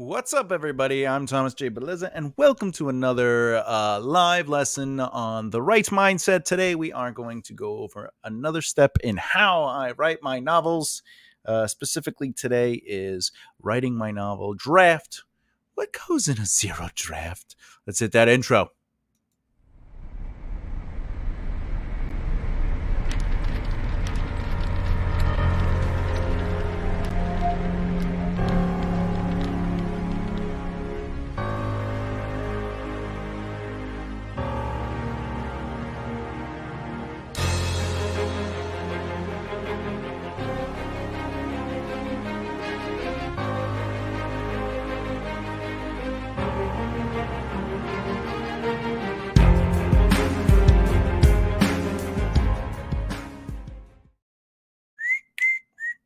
What's up, everybody? I'm Thomas J. Bellezza, and welcome to another live lesson on the right mindset. Today, we are going to go over another step in how I write my novels. Specifically, today is writing my novel draft. What goes in a zero draft? Let's hit that intro.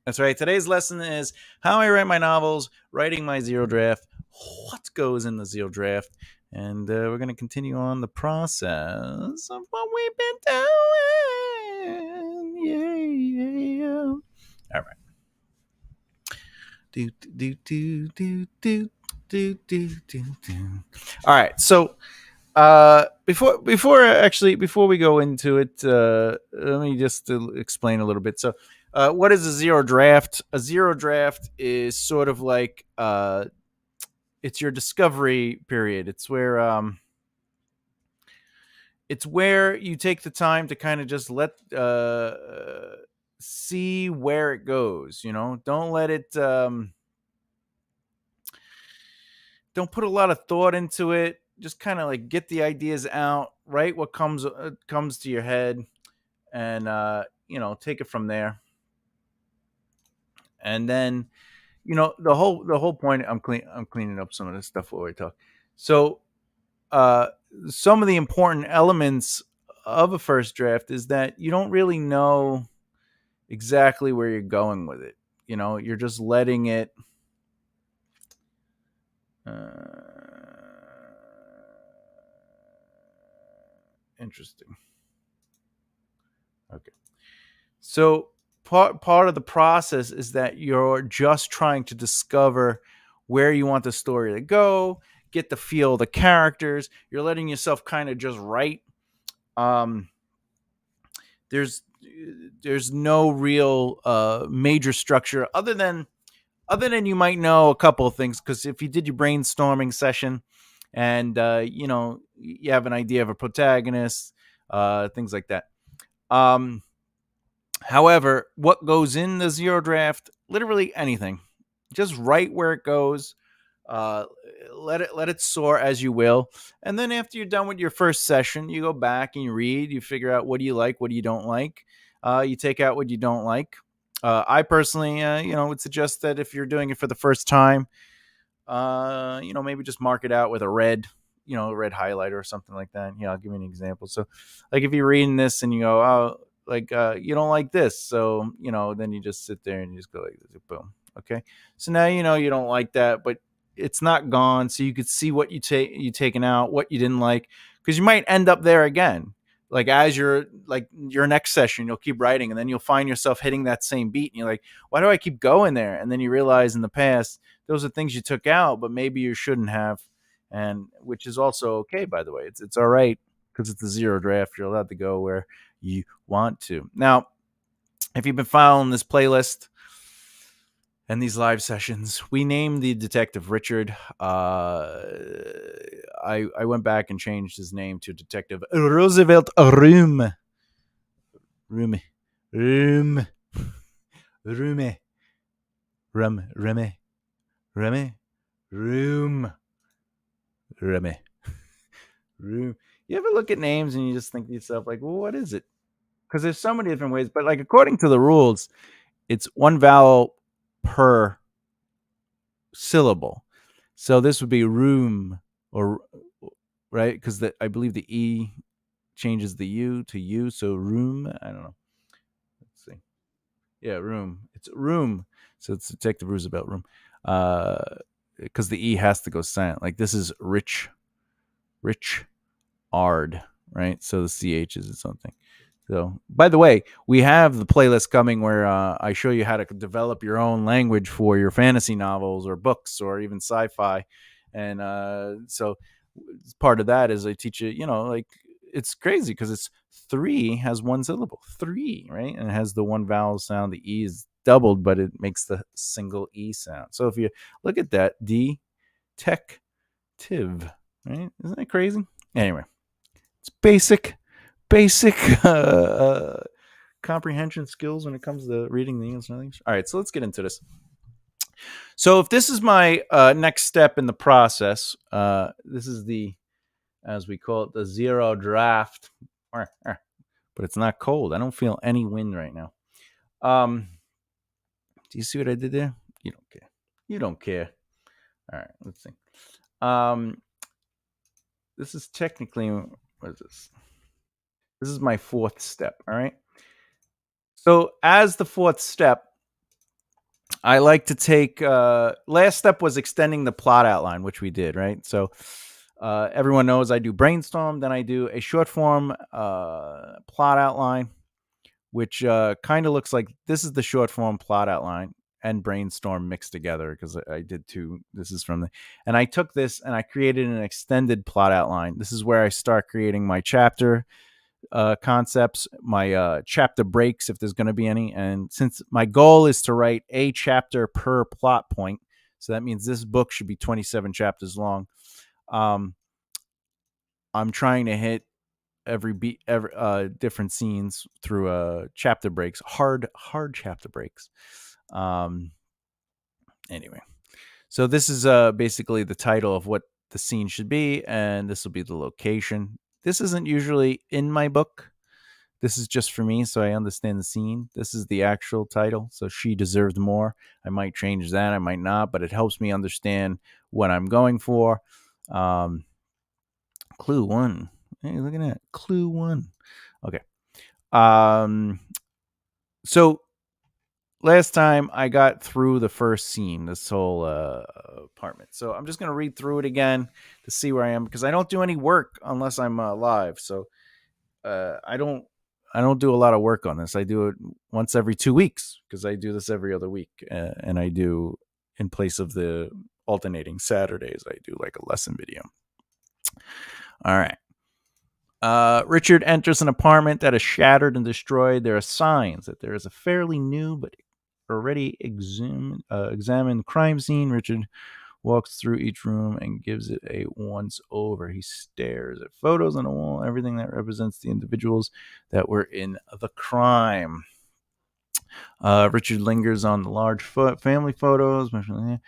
That's right. Today's lesson is how I write my novels, writing my zero draft, what goes in the zero draft, and we're going to continue on the process of what we've been doing. Yeah. All right. All right. So before we go into it, let me just explain a little bit. So what is a zero draft? A zero draft is sort of like it's your discovery period. It's where you take the time to kind of just let see where it goes. Don't let it don't put a lot of thought into it. Just kind of like get the ideas out, write what comes to your head, and take it from there. And then the whole point. I'm cleaning up some of this stuff while we talk. So some of the important elements of a first draft is that you don't really know exactly where you're going with it. You're just letting it interesting. Okay. So part of the process is that you're just trying to discover where you want the story to go, get the feel of the characters. You're letting yourself kind of just write. There's no real major structure other than you might know a couple of things, because if you did your brainstorming session and you have an idea of a protagonist, things like that. However, what goes in the zero draft? Literally anything. Just write where it goes. Let it soar as you will, and then after you're done with your first session, you go back and you read. You figure out what do you like, what do you don't like. You take out what you don't like. I personally, would suggest that if you're doing it for the first time, maybe just mark it out with a red highlighter or something like that. I'll give you an example. So, like if you're reading this and you go, oh, like you don't like this, so then you just sit there and you just go like this, boom. Okay, so now you don't like that, but it's not gone, so you could see what you taken out, what you didn't like, because you might end up there again. Like as your next session, you'll keep writing, and then you'll find yourself hitting that same beat, and you're like, why do I keep going there? And then you realize in the past those are things you took out, but maybe you shouldn't have, and which is also okay, by the way. It's all right, because it's a zero draft. You're allowed to go where you want to. Now, if you've been following this playlist and these live sessions, we named the detective Richard. I went back and changed his name to Detective Roosevelt Room. Remy. Room. Remy. Remy. Room. Remy. Room. You ever look at names and you just think to yourself, like, well, what is it? Because there's so many different ways, but like according to the rules, it's one vowel per syllable. So this would be room, or right, because I believe the E changes the U to U, so room. I don't know. Let's see. Yeah, room. It's room. So it's Detective Roosevelt Room. Because the E has to go silent. Like this is Rich Ard, right? So the CH is its own thing. So, by the way, we have the playlist coming where I show you how to develop your own language for your fantasy novels or books or even sci-fi. And so part of that is I teach you, like it's crazy because it's three has one syllable, three, right? And it has the one vowel sound. The E is doubled, but it makes the single E sound. So if you look at that, detective, right? Isn't that crazy? Anyway, it's basic comprehension skills when it comes to reading the English language. All right, so let's get into this. So if this is my next step in the process, this is as we call it, the zero draft. But it's not cold. I don't feel any wind right now. Do you see what I did there? You don't care. You don't care. All right, let's see. This is technically, what is this? This is my fourth step. All right. So as the fourth step, I like to take last step was extending the plot outline, which we did, right? So everyone knows I do brainstorm, then I do a short form plot outline, which kind of looks like this is the short form plot outline and brainstorm mixed together because I did two. This is and I took this and I created an extended plot outline. This is where I start creating my chapter concepts, my chapter breaks, if there's going to be any. And since my goal is to write a chapter per plot point, so that means this book should be 27 chapters long. I'm trying to hit every different scenes through chapter breaks, hard chapter breaks. Anyway, so this is basically the title of what the scene should be, and this will be the location. This isn't usually in my book. This is just for me, so I understand the scene. This is the actual title. So She Deserved More. I might change that, I might not, but it helps me understand what I'm going for. Clue one. Hey, look at that. Clue one. Okay. So last time I got through the first scene, this whole apartment. So I'm just going to read through it again to see where I am because I don't do any work unless I'm live. So I don't do a lot of work on this. I do it once every 2 weeks because I do this every other week, and I do in place of the alternating Saturdays. I do like a lesson video. All right. Richard enters an apartment that is shattered and destroyed. There are signs that there is a fairly new but already examined crime scene. Richard walks through each room and gives it a once over. He stares at photos on the wall, everything that represents the individuals that were in the crime. Richard lingers on the large family photos, along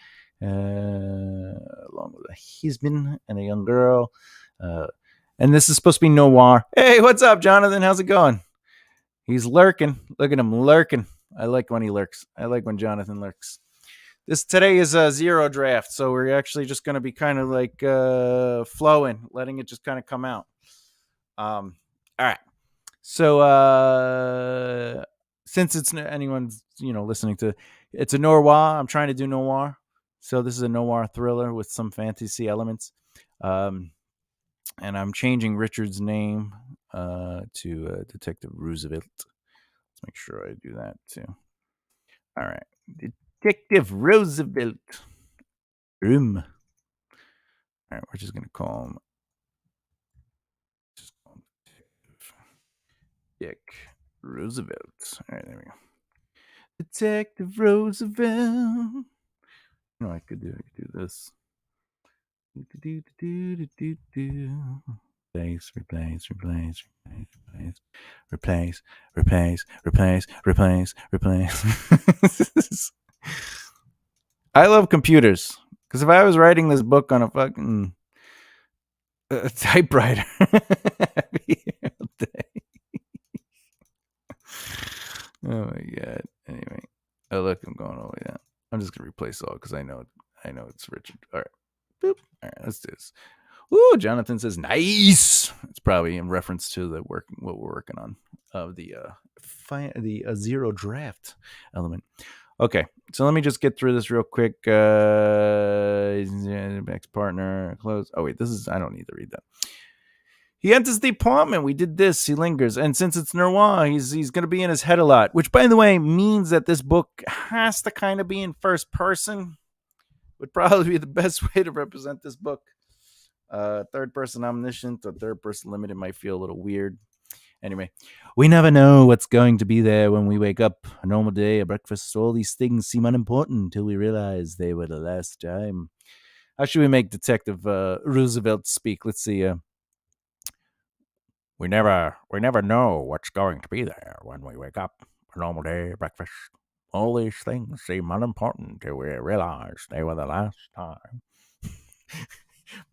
with a husband and a young girl. And this is supposed to be noir. Hey, what's up, Jonathan? How's it going? He's lurking. Look at him lurking. I like when he lurks. I like when Jonathan lurks. Today is a zero draft, so we're actually just going to be kind of like flowing, letting it just kind of come out. All right. So since it's anyone's listening to, it's a noir. I'm trying to do noir, so this is a noir thriller with some fantasy elements. And I'm changing Richard's name to Detective Roosevelt. Let's make sure I do that too. All right, Detective Roosevelt. All right, we're just gonna call him Dick Roosevelt. All right, there we go. Detective Roosevelt. I could do this. Replace. I love computers because if I was writing this book on a fucking typewriter, oh my god. Anyway, oh look, I'm going all the way down. I'm just gonna replace all because I know it's Richard. All right, boop. All right, let's do this. Ooh, Jonathan says nice. It's probably in reference to what we're working on of the zero draft element. Okay, so let me just get through this real quick. Ex partner close. Oh wait, I don't need to read that. He enters the apartment. We did this. He lingers, and since it's noir, he's going to be in his head a lot. Which, by the way, means that this book has to kind of be in first person. Would probably be the best way to represent this book. Third person omniscient or third person limited might feel a little weird. Anyway, we never know what's going to be there when we wake up. A normal day, a breakfast, all these things seem unimportant until we realize they were the last time. How should we make Detective Roosevelt speak? Let's see. We never know what's going to be there when we wake up. A normal day, breakfast. All these things seem unimportant until we realize they were the last time.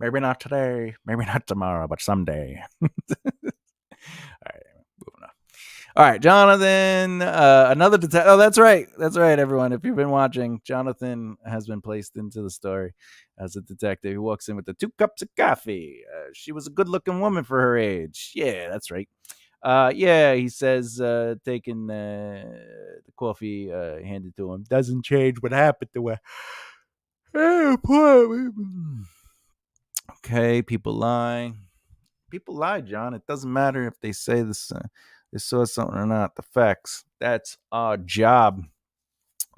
Maybe not today, maybe not tomorrow, but someday. All right, moving on. All right, Jonathan, another detective. Oh, that's right. That's right, everyone. If you've been watching, Jonathan has been placed into the story as a detective. He walks in with the 2 cups of coffee. She was a good looking woman for her age. Yeah, that's right. Yeah, he says, taking the coffee handed to him. Doesn't change what happened to her. Oh, poor. Okay, people lie. People lie, John. It doesn't matter if they say this, they saw something or not. The facts. That's our job.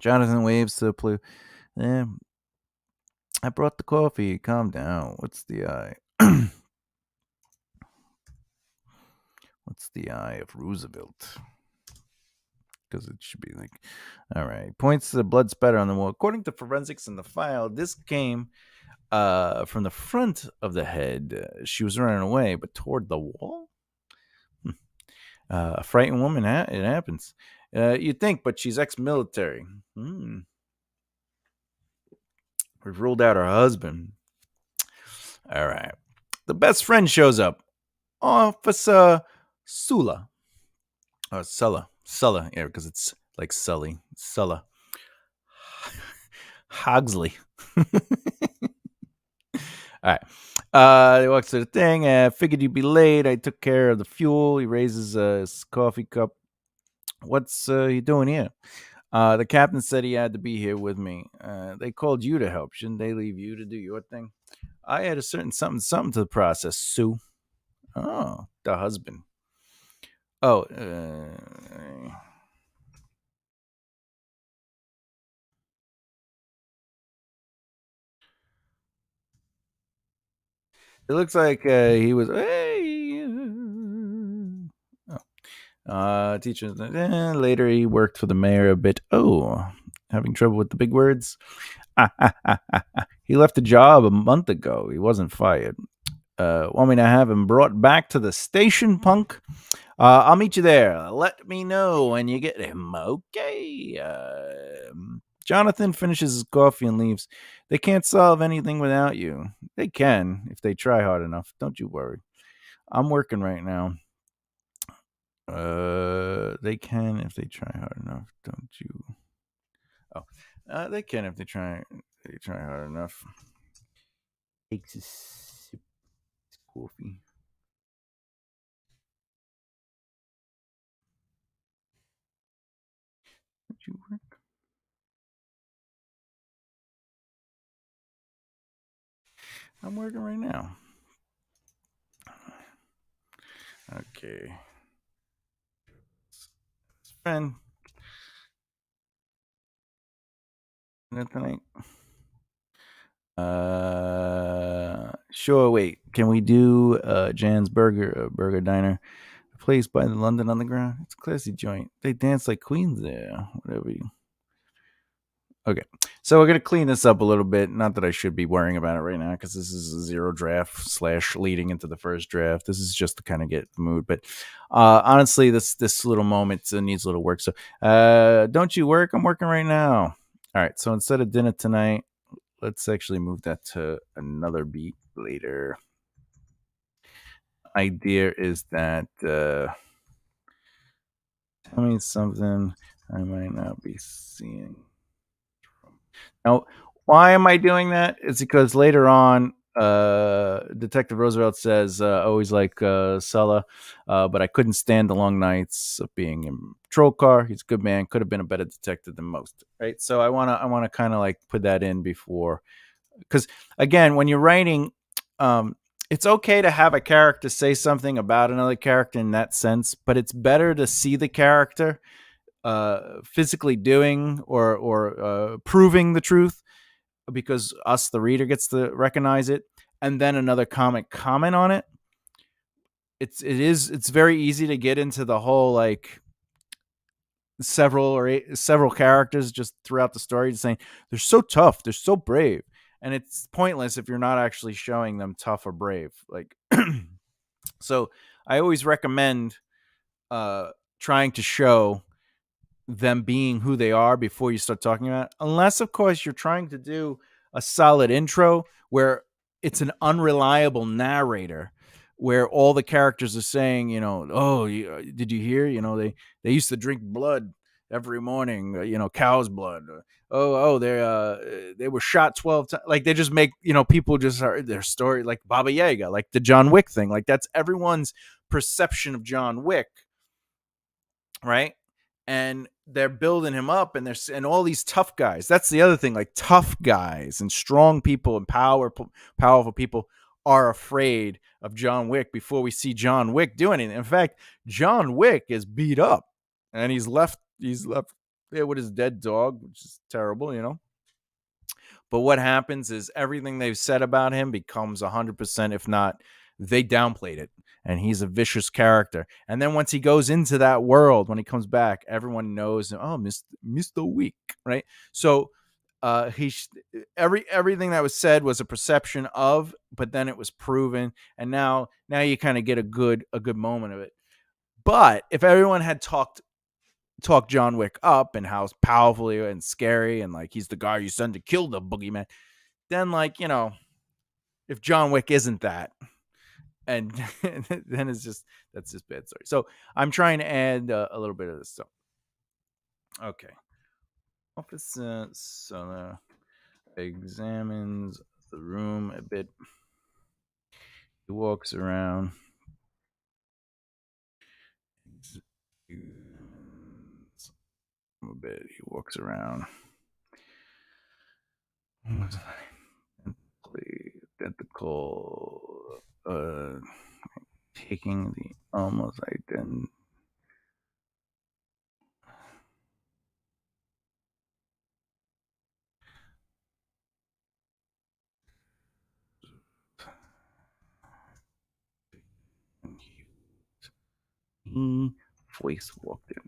Jonathan waves to the blue. Yeah, I brought the coffee. Calm down. What's the eye? What's the eye of Roosevelt? Because it should be like, all right. Points to the blood spatter on the wall. According to forensics in the file, this came from the front of the head. She was running away, but toward the wall. A frightened woman. It happens. You'd think, but she's ex-military. We've ruled out her husband. All right. The best friend shows up. Officer Sula. Sulla. Sulla. Yeah, because it's like Sully. Sulla. Hogsley. All right. He walks to the thing. Figured you'd be late. I took care of the fuel. He raises his coffee cup. What's he doing here? The captain said he had to be here with me. They called you to help. Shouldn't they leave you to do your thing? I had a certain something to the process, Sue. Oh, the husband. Oh, it looks like he was. Hey, teacher. Later, he worked for the mayor a bit. Oh, having trouble with the big words. He left the job a month ago. He wasn't fired. Want me to have him brought back to the station, punk? I'll meet you there. Let me know when you get him. Okay. Jonathan finishes his coffee and leaves. They can't solve anything without you. They can if they try hard enough. Don't you worry. I'm working right now. They can if they try hard enough. Don't you? Oh, they can if they try. They try hard enough. Takes a sip of coffee. Don't you work? I'm working right now. Okay. Friend, tonight. Sure. Wait, can we do Jan's Burger Diner, a place by the London Underground? It's a classy joint. They dance like queens there. Whatever you. Okay, so we're gonna clean this up a little bit. Not that I should be worrying about it right now because this is a zero draft slash leading into the first draft. This is just to kind of get the mood. But honestly, this little moment needs a little work. So don't you work? I'm working right now. All right. So instead of dinner tonight, let's actually move that to another beat later. Idea is that tell me something I might not be seeing. Now, why am I doing that? It's because later on, Detective Roosevelt says, always like Sulla, but I couldn't stand the long nights of being in patrol car. He's a good man. Could have been a better detective than most. Right. So I wanna kind of like put that in before, because again, when you're writing, um, it's okay to have a character say something about another character in that sense, but it's better to see the character physically doing or proving the truth, because us, the reader, gets to recognize it, and then another comic comment on it. It's very easy to get into the whole like several characters just throughout the story just saying they're so tough, they're so brave, and it's pointless if you're not actually showing them tough or brave. Like, so I always recommend uh, trying to show them being who they are before you start talking about it. Unless, of course, you're trying to do a solid intro where it's an unreliable narrator, where all the characters are saying, oh, did you hear? They used to drink blood every morning, cow's blood. Oh, they were shot 12 times. Like, they just make, people just are their story, like Baba Yaga, like the John Wick thing. Like, that's everyone's perception of John Wick, right? And they're building him up, and there's and all these tough guys. That's the other thing, like tough guys and strong people and powerful people are afraid of John Wick before we see John Wick do anything. In fact, John Wick is beat up, and he's left there with his dead dog, which is terrible. But what happens is everything they've said about him becomes 100%, if not, they downplayed it. And he's a vicious character. And then once he goes into that world, when he comes back, everyone knows, oh, Mr. Weak, right? So he everything that was said was a perception of, but then it was proven, and now you kind of get a good moment of it. But if everyone had talked John Wick up and how powerful and scary and like he's the guy you send to kill the boogeyman, then like if John Wick isn't that, and then that's just bad story. So I'm trying to add a little bit of this stuff. Okay, Officer Sutter examines the room a bit. He walks around. A bit. He walks around. Identical. Taking the almost identical. Voice walked in.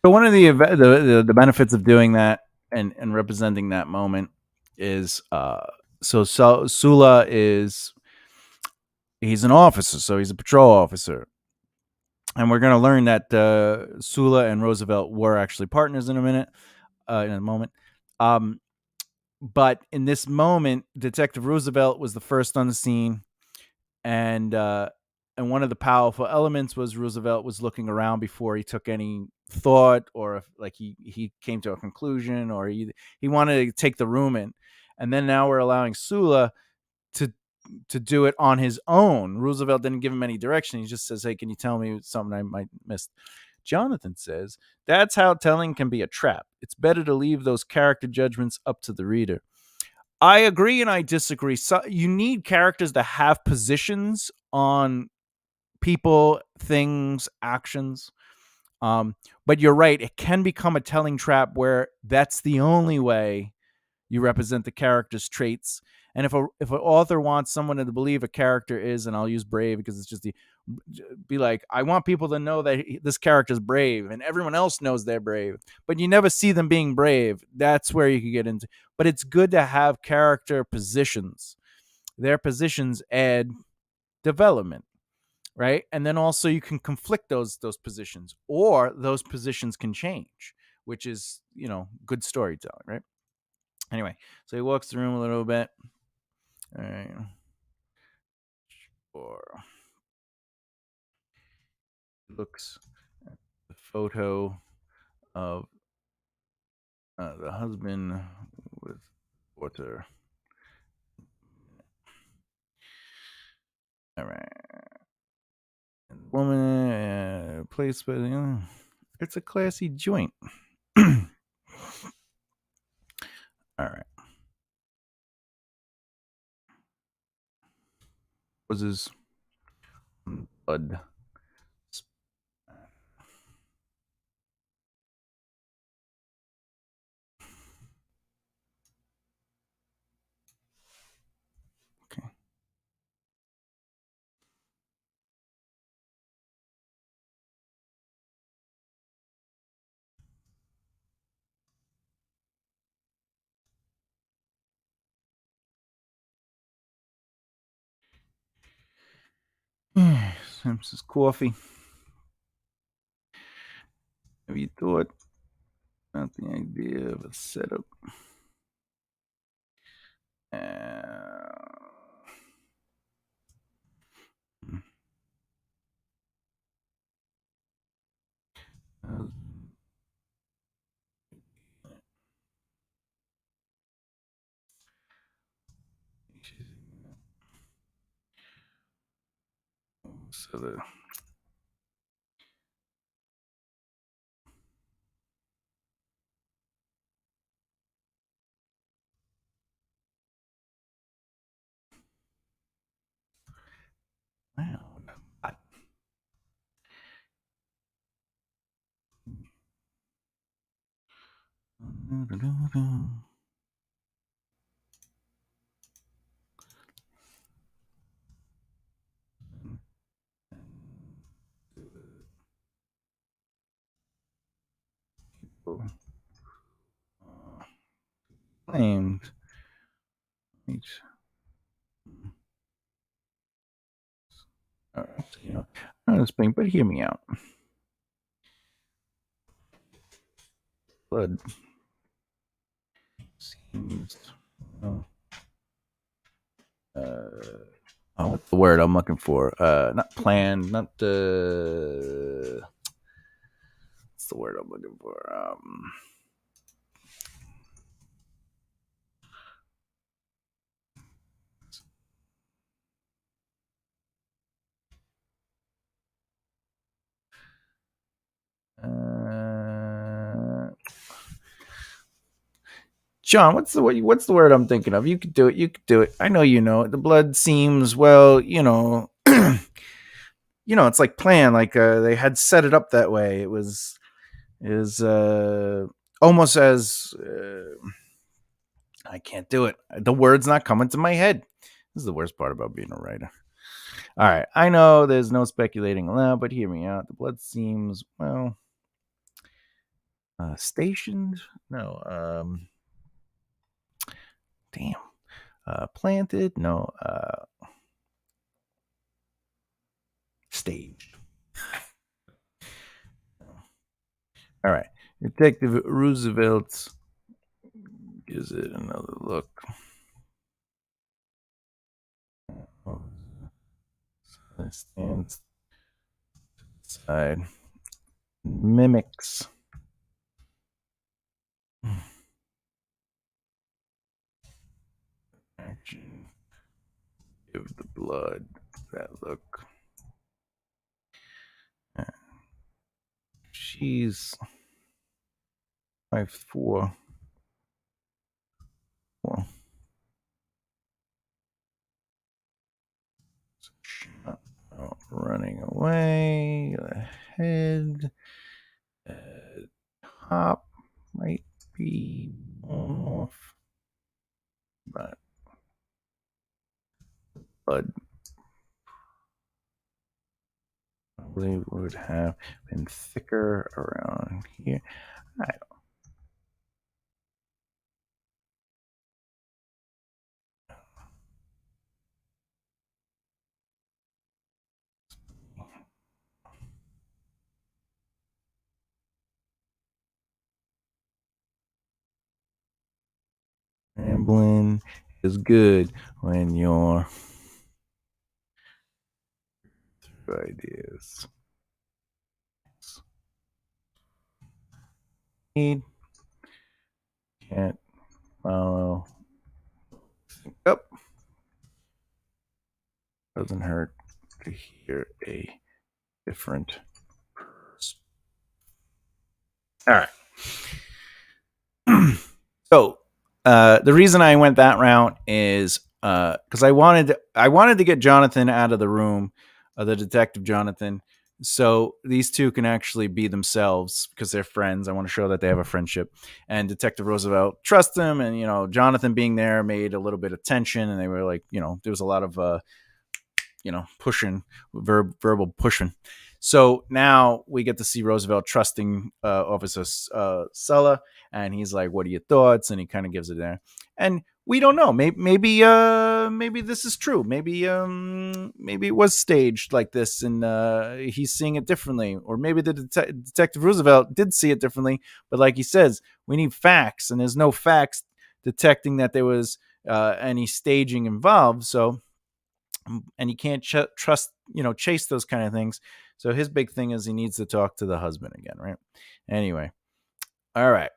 So one of the benefits of doing that and representing that moment is Sula he's an officer, so he's a patrol officer, and we're going to learn that Sula and Roosevelt were actually partners in a moment. But in this moment, Detective Roosevelt was the first on the scene, and one of the powerful elements was Roosevelt was looking around before he took any thought, or if like he came to a conclusion, or he wanted to take the room in. And then now we're allowing Sula to do it on his own. Roosevelt didn't give him any direction. He just says, "Hey, can you tell me something I might miss?" Jonathan says, "That's how telling can be a trap. It's better to leave those character judgments up to the reader." I agree and I disagree. So you need characters to have positions on people, things, actions. But you're right, it can become a telling trap where that's the only way you represent the character's traits. And if an author wants someone to believe a character is, and I'll use brave because it's just be like, I want people to know that this character's brave, and everyone else knows they're brave, but you never see them being brave. That's where you could get into. But it's good to have character positions. Their positions add development, right? And then also you can conflict those positions, or those positions can change, which is good storytelling, right? Anyway, so he walks the room a little bit. All right. Or looks at the photo of the husband with water. All right. Woman, place, but it's a classy joint. All right. Was his blood? Okay. Sam's coffee. Have you thought about the idea of a setup? So the wow. Claimed. All right, you know, not this thing, but hear me out. Blood seems. What's the word I'm looking for? Not planned, not the. What's the word I'm looking for? John, what's the word I'm thinking of? You could do it. You could do it. I know you know it. The blood seems well. It's like planned. Like they had set it up that way. It was almost as I can't do it. The word's not coming to my head. This is the worst part about being a writer. All right, I know there's no speculating allowed, but hear me out. The blood seems well stationed. No, damn. Planted. No. Staged. All right. Detective Roosevelt gives it another look. Stands side. Mimics. Action. Give the blood that look. She's 5'4". Well, running away. The head. Top might be off, but blood probably would have been thicker around here. I don't. Rambling is good when you're through ideas. Can't follow. Yep. Doesn't hurt to hear a different. All right. So the reason I went that route is because I wanted to get Jonathan out of the room, the detective Jonathan, so these two can actually be themselves because they're friends. I want to show that they have a friendship, and Detective Roosevelt trusts him, and Jonathan being there made a little bit of tension, and they were like, there was a lot of pushing, verbal pushing. So now we get to see Roosevelt trusting Officer Sulla, and he's like, "What are your thoughts?" And he kind of gives it there, and we don't know. Maybe this is true. Maybe it was staged like this, and he's seeing it differently, or maybe the Detective Roosevelt did see it differently. But like he says, we need facts, and there's no facts detecting that there was any staging involved. So and you can't trust, chase those kind of things. So his big thing is he needs to talk to the husband again, right? Anyway, all right.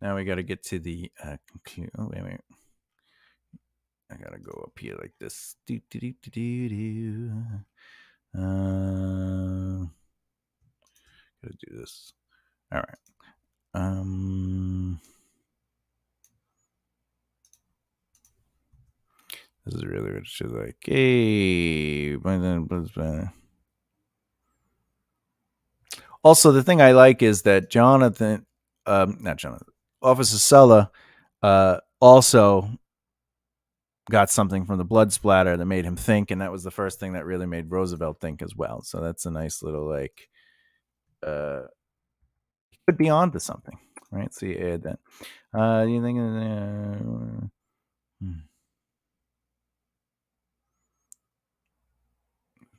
Now we got to get to the conclusion. Oh, wait. I got to go up here like this. Gotta do this. All right. This is really what she's like. Hey, also, the thing I like is that not Jonathan, Officer Sulla, also got something from the blood splatter that made him think, and that was the first thing that really made Roosevelt think as well. So that's a nice little could be on to something, right? So you add that. You think?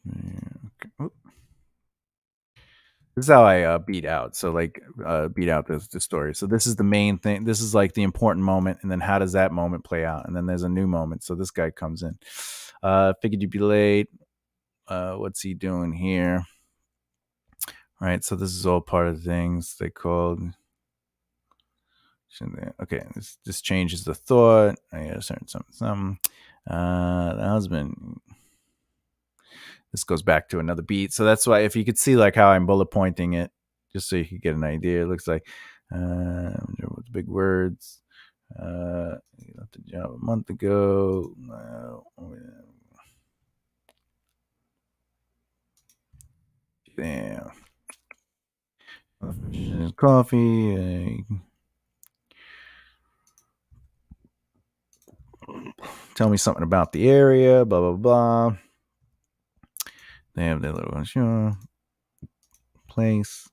Okay. This is how I beat out. So beat out the story. So this is the main thing. This is like the important moment, and then how does that moment play out? And then there's a new moment. So this guy comes in. Figured you'd be late. What's he doing here? Right. So this is all part of the things they called. Okay, this changes the thought. I got a certain something. The husband. This goes back to another beat. So that's why if you could see like how I'm bullet pointing it, just so you could get an idea. It looks like with big words. You left the job a month ago. Damn. Coffee. Tell me something about the area. Blah blah blah. They have their little place.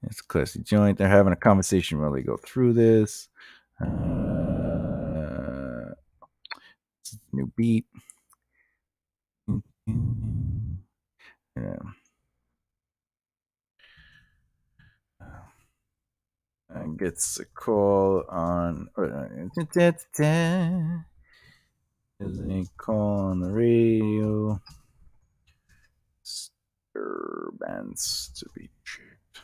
It's a classy joint. They're having a conversation while they go through this. New beat. Yeah. Gets a call on. There's a call on the radio. Disturbance to be checked.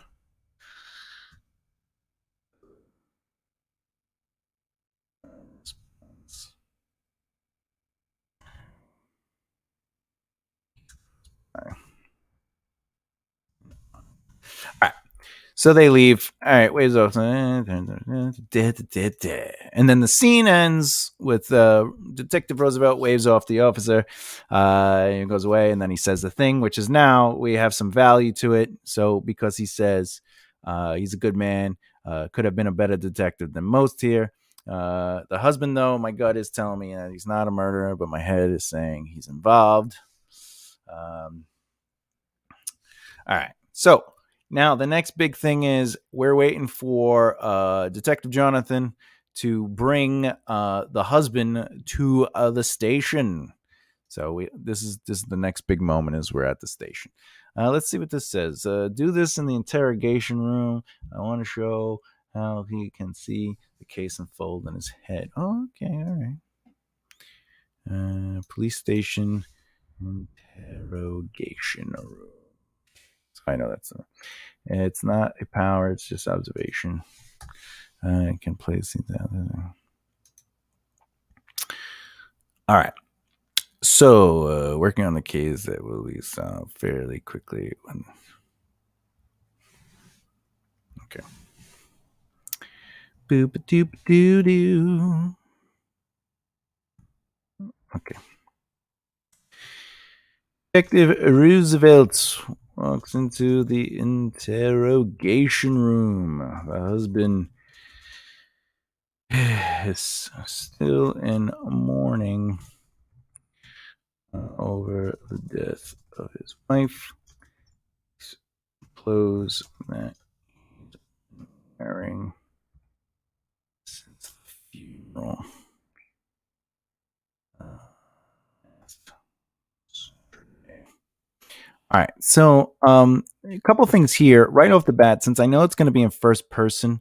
All right. So they leave. All right, waves off. And then the scene ends with Detective Roosevelt waves off the officer. He goes away, and then he says the thing, which is now we have some value to it. So because he says he's a good man, could have been a better detective than most here. The husband, though, my gut is telling me that he's not a murderer, but my head is saying he's involved. All right. So now the next big thing is we're waiting for Detective Jonathan to bring the husband to the station. So this is the next big moment is we're at the station. Let's see what this says. Do this in the interrogation room. I want to show how he can see the case unfold in his head. Oh, okay, all right. Police station interrogation room. I know that's it's not a power, it's just observation. I can place it down. All right. So, working on the case that will be solved fairly quickly. Okay. Boop a doop doo doo. Okay. Detective Roosevelt walks into the interrogation room. The husband is still in mourning over the death of his wife. Clothes that he's wearing since the funeral. All right. So, a couple things here right off the bat. Since I know it's going to be in first person,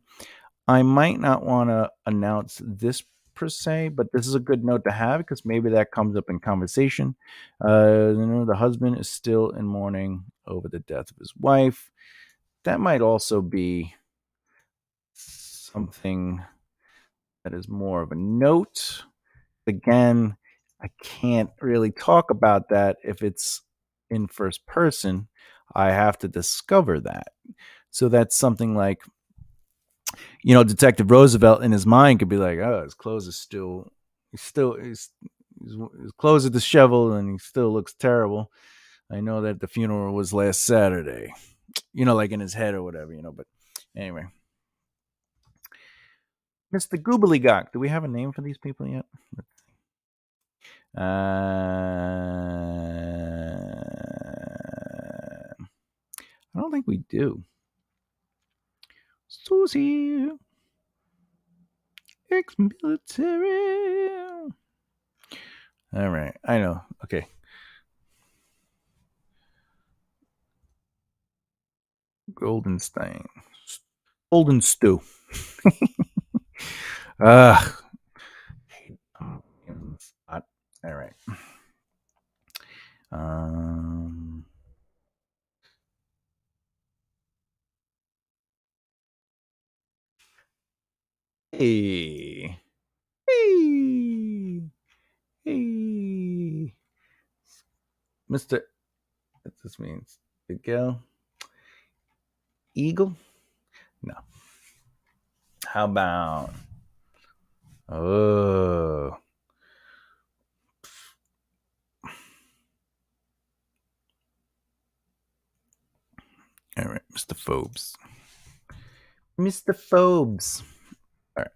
I might not want to announce this per se, but this is a good note to have because maybe that comes up in conversation. The husband is still in mourning over the death of his wife. That might also be something that is more of a note. Again, I can't really talk about that if it's in first person. I have to discover that. So that's something like, Detective Roosevelt in his mind could be like, oh, his clothes are his clothes are disheveled and he still looks terrible. I know that the funeral was last Saturday, like in his head or whatever, but anyway. Mr. Goobly-Gok. Do we have a name for these people yet? I don't think we do. Susie, ex-military. All right, I know. Okay. Goldenstein. Golden stew. Ugh. All right. Um. Hey. Hey. Hey. Mr. What this means? Miguel? Eagle? No. How about? Oh. All right, Mr. Phobes. Mr. Phobes. All right.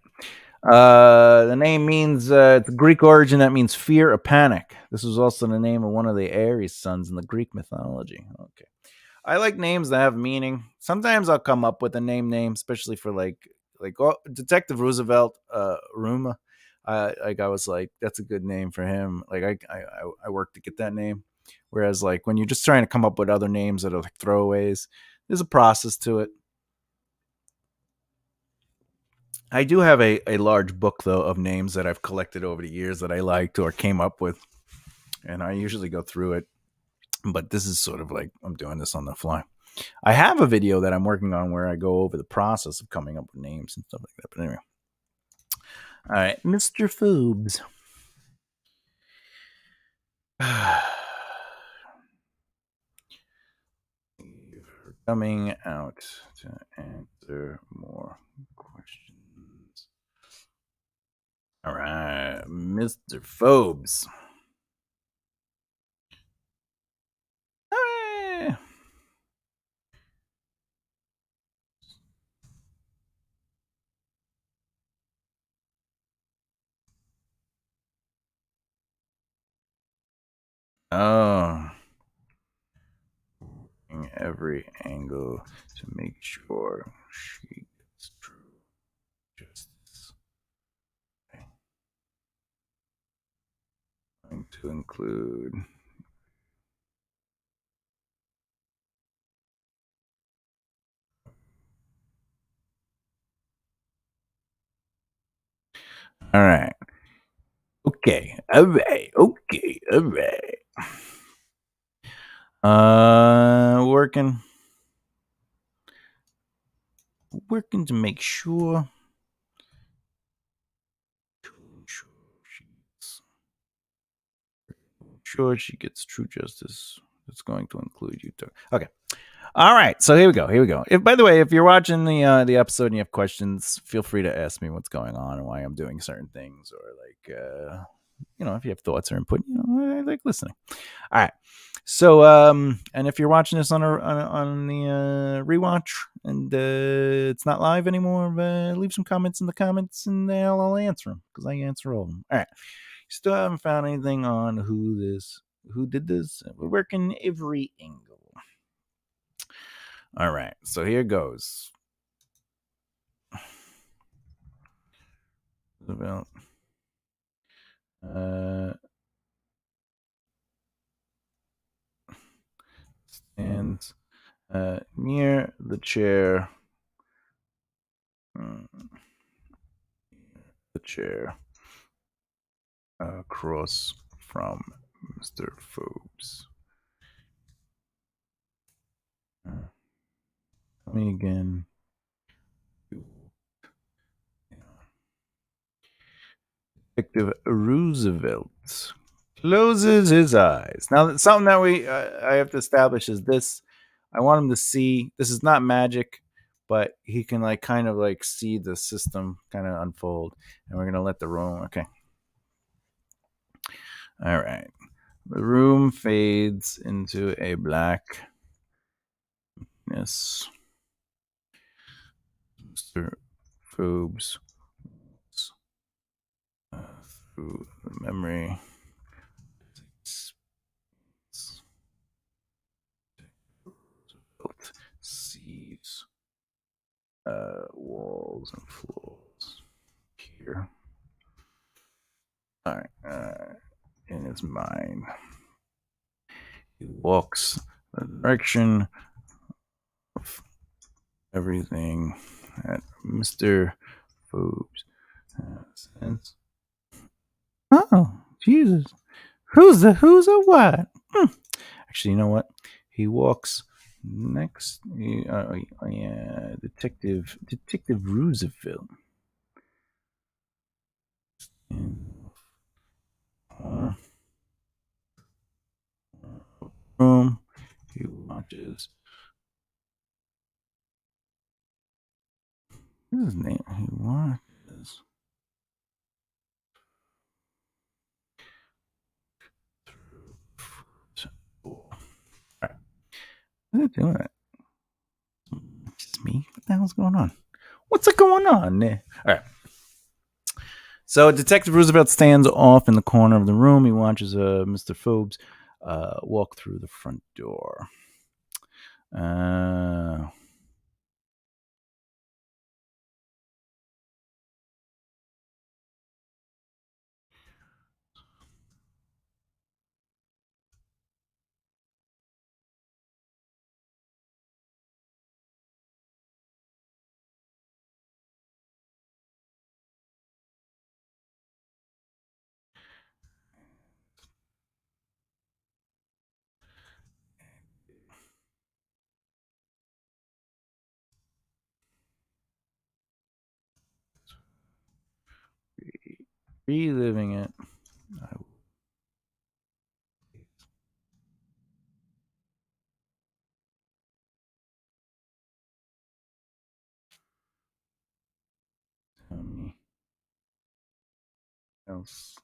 The name means it's Greek origin. That means fear or panic. This was also the name of one of the Ares sons in the Greek mythology. Okay. I like names that have meaning. Sometimes I'll come up with a name, especially for Detective Roosevelt, Ruma. I was like, that's a good name for him. Like I worked to get that name. Whereas like when you're just trying to come up with other names that are like throwaways, there's a process to it. I do have a large book though of names that I've collected over the years that I liked or came up with, and I usually go through it. But this is sort of like I'm doing this on the fly. I have a video that I'm working on where I go over the process of coming up with names and stuff like that. But anyway. All right, Mr. Foobs. Coming out to answer more questions. All right, Mr. Phobes. Hey. Oh. Every angle to make sure she gets true justice. Okay. Going to include all right. Okay. All right. Okay. All right. Working to make sure she gets true justice. It's going to include you too. Okay. All right. So here we go. Here we go. If by the way, if you're watching the episode and you have questions, feel free to ask me what's going on and why I'm doing certain things or like if you have thoughts or input, I like listening. All right. So, and if you're watching this on the rewatch and it's not live anymore, leave some comments in the comments and I'll answer them because I answer all of them. All right. Still haven't found anything on who did this. We're working every angle. All right. So here goes. About stands near the chair. The chair across from Mr. Phobes. Tell me again. Detective Roosevelt closes his eyes. Now, something that I have to establish is this. I want him to see. This is not magic, but he can kind of see the system kind of unfold. And we're gonna let the room. Okay. All right. The room fades into a blackness. Mr. Phobes through the memory. Sees walls and floors here. All right. In his mind, he walks the direction of everything that Mr. Phobes says. Oh, Jesus. Who's a what? Actually, you know what? He walks next. Yeah, Detective Roosevelt. Room. He watches. What's his name? He watches. Right. What are they doing? Just me? What the hell's going on? What's going on there? All right. So Detective Roosevelt stands off in the corner of the room. He watches Mr. Phobes walk through the front door. Reliving it. Tell me else.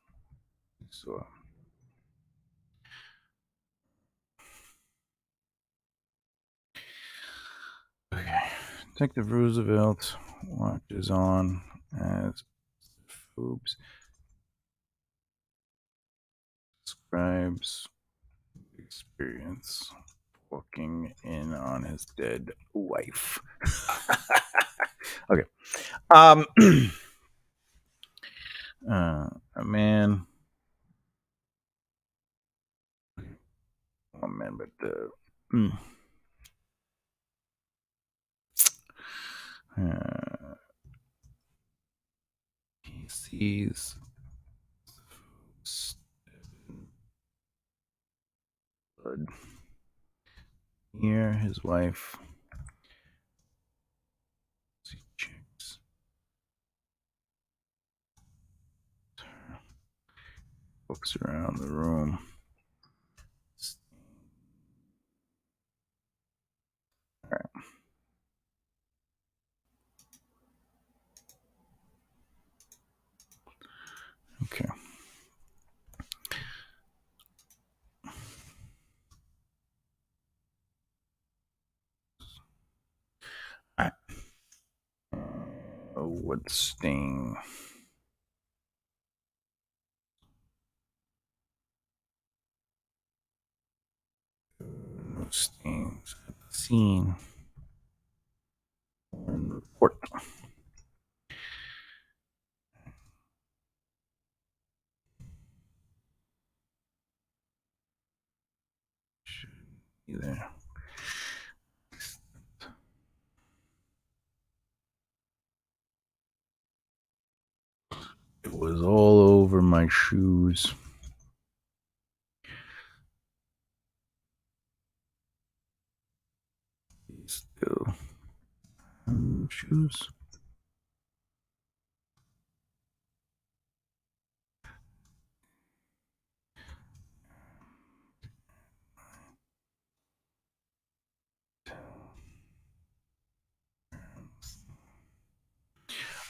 So. Okay. Detective Roosevelt watches on as Phobes describes experience walking in on his dead wife. Okay. A man. Oh man, but he sees blood near his wife. He checks. Looks around the room. All right. Okay. would sting. No stings at the scene. Report. Should be there. It was all over my shoes. Still shoes.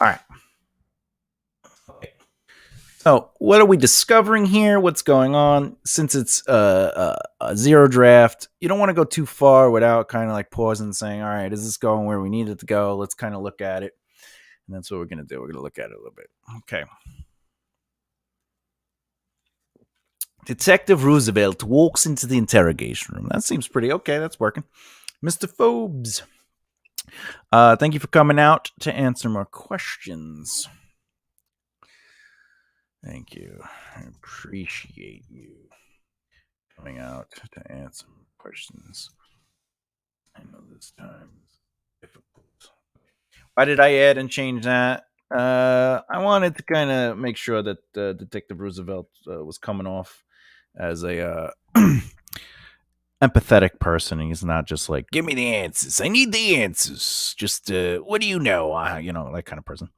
All right. So, what are we discovering here? What's going on? Since it's a zero draft, you don't want to go too far without kind of like pausing and saying, all right, is this going where we need it to go? Let's kind of look at it. And that's what we're going to do. We're going to look at it a little bit. Okay. Detective Roosevelt walks into the interrogation room. That seems pretty okay. That's working. Mr. Phobes, thank you for coming out to answer more questions. Thank you. I appreciate you coming out to answer questions. I know this time is difficult. Why did I add and change that? I wanted to kind of make sure that Detective Roosevelt was coming off as a empathetic person. He's not just like, give me the answers. I need the answers. Just, what do you know? That kind of person.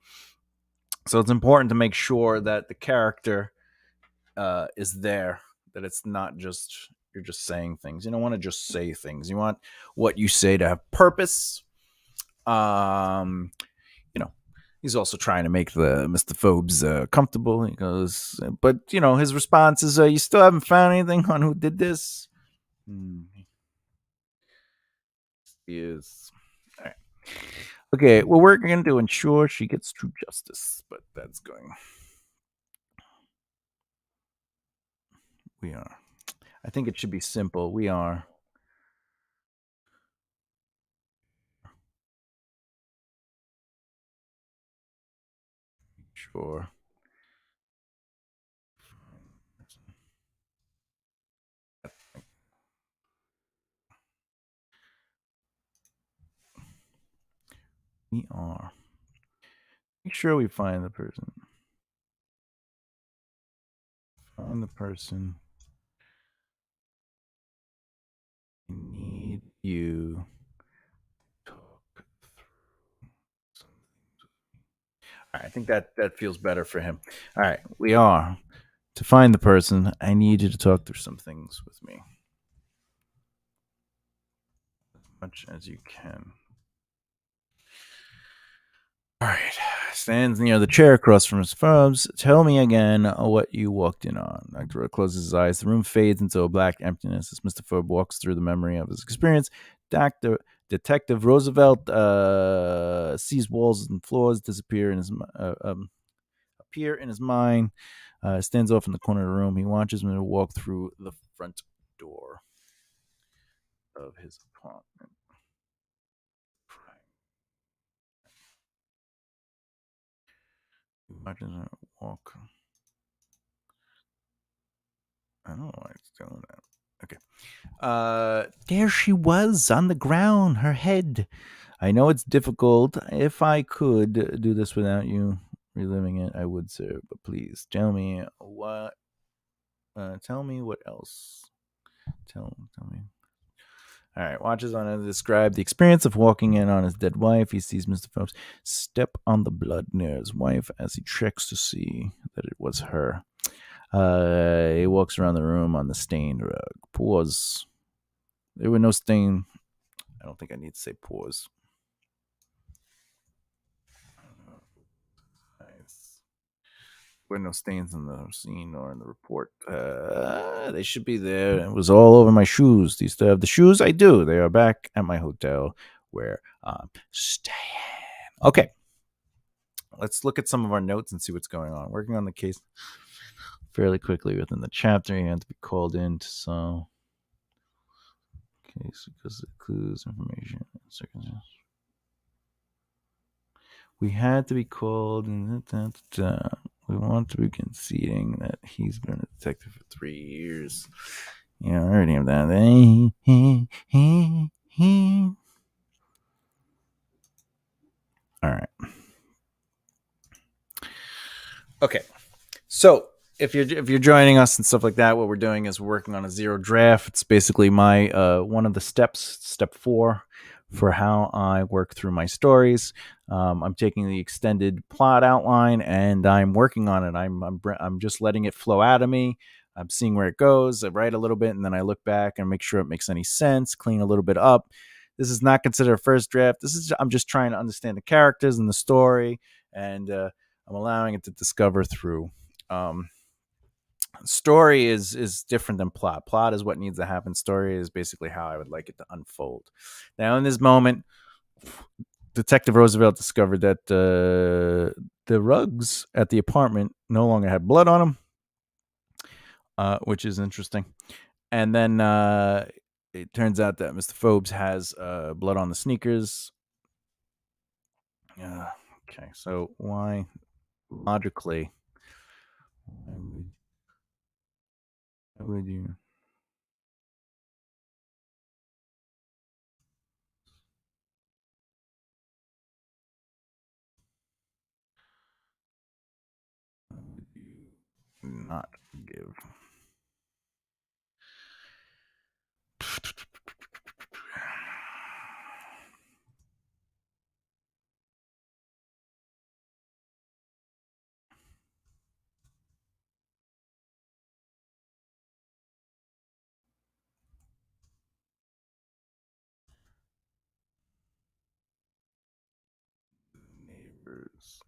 So it's important to make sure that the character is there, that it's not just, you're just saying things. You don't want to just say things. You want what you say to have purpose. He's also trying to make the Mr. Phobes comfortable. He goes, but, his response is, you still haven't found anything on who did this? He is. All right. Okay, well, we're going to ensure she gets true justice, but that's going. We are. I think it should be simple. We are. Sure. We are. Make sure we find the person. Find the person. I need you to talk through something. All right, I think that feels better for him. All right, we are. To find the person, I need you to talk through some things with me. As much as you can. All right. Stands near the chair across from his Phobes. Tell me again what you walked in on. Dr. closes his eyes. The room fades into a black emptiness as Mr. Phobe walks through the memory of his experience. Detective Roosevelt sees walls and floors disappear in his appear in his mind. Stands off in the corner of the room. He watches him walk through the front door of his apartment. He watches him walk. I don't know why it's doing that. Okay. There she was on the ground, her head. I know it's difficult. If I could do this without you reliving it, I would, sir. But please tell me what. Tell me what else. Tell me. All right. Watches on to describe the experience of walking in on his dead wife. He sees Mr. Phelps step on the blood near his wife as he checks to see that it was her. He walks around the room on the stained rug. Pause. There were no stain. I don't think I need to say pause. Nice. There were no stains in the scene or in the report. They should be there. It was all over my shoes. Do you still have the shoes? I do. They are back at my hotel where I'm staying. Okay. let's look at some of our notes and see what's going on. Working on the case fairly quickly within the chapter. You have to be called in to solve case because it includes information and circumstances. We had to be called in. We want to be conceding that he's been a detective for 3 years. Yeah, I already have that. All right. Okay. So if you're joining us and stuff like that, what we're doing is we're working on a zero draft. It's basically my one of the steps, step 4, for how I work through my stories. I'm taking the extended plot outline and I'm working on it. I'm just letting it flow out of me. I'm seeing where it goes. I write a little bit and then I look back and make sure it makes any sense. Clean a little bit up. This is not considered a first draft. I'm just trying to understand the characters and the story, and I'm allowing it to discover through. Um, Story is different than plot. Plot is what needs to happen. Story is basically how I would like it to unfold. Now, in this moment, Detective Roosevelt discovered that the rugs at the apartment no longer had blood on them, which is interesting. And then it turns out that Mr. Phobes has blood on the sneakers. Okay, so why logically why would you? Not give neighbors.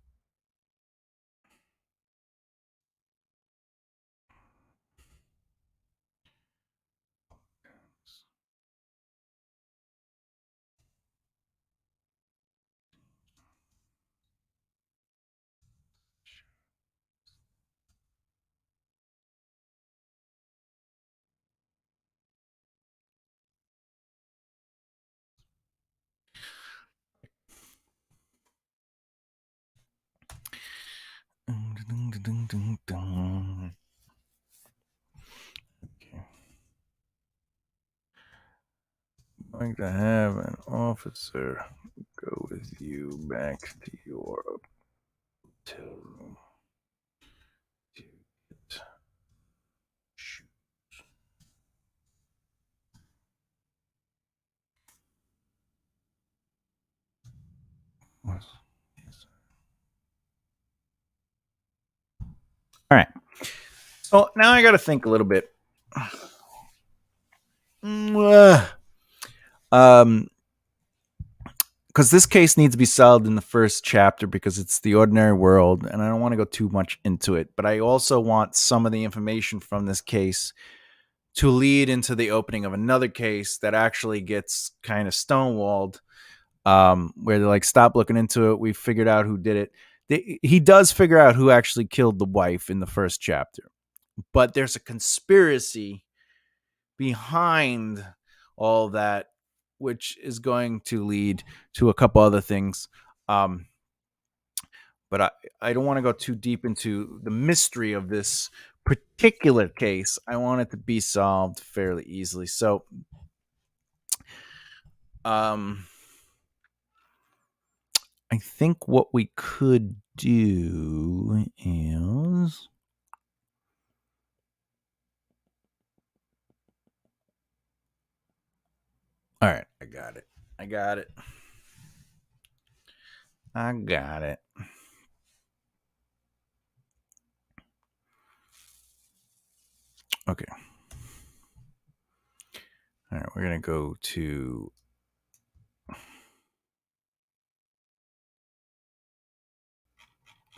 Okay. I'm going to have an officer go with you back to your hotel room to get shoes. Yes. All right. So now I got to think a little bit. Um, because this case needs to be solved in the first chapter because it's the ordinary world, and I don't want to go too much into it. But I also want some of the information from this case to lead into the opening of another case that actually gets kind of stonewalled, where they're like, stop looking into it. We figured out who did it. He does figure out who actually killed the wife in the first chapter, but there's a conspiracy behind all that, which is going to lead to a couple other things. Um, but I don't want to go too deep into the mystery of this particular case. I want it to be solved fairly easily. So, I think what we could do is. All right, I got it. I got it. I got it. Okay. All right, we're going to go to.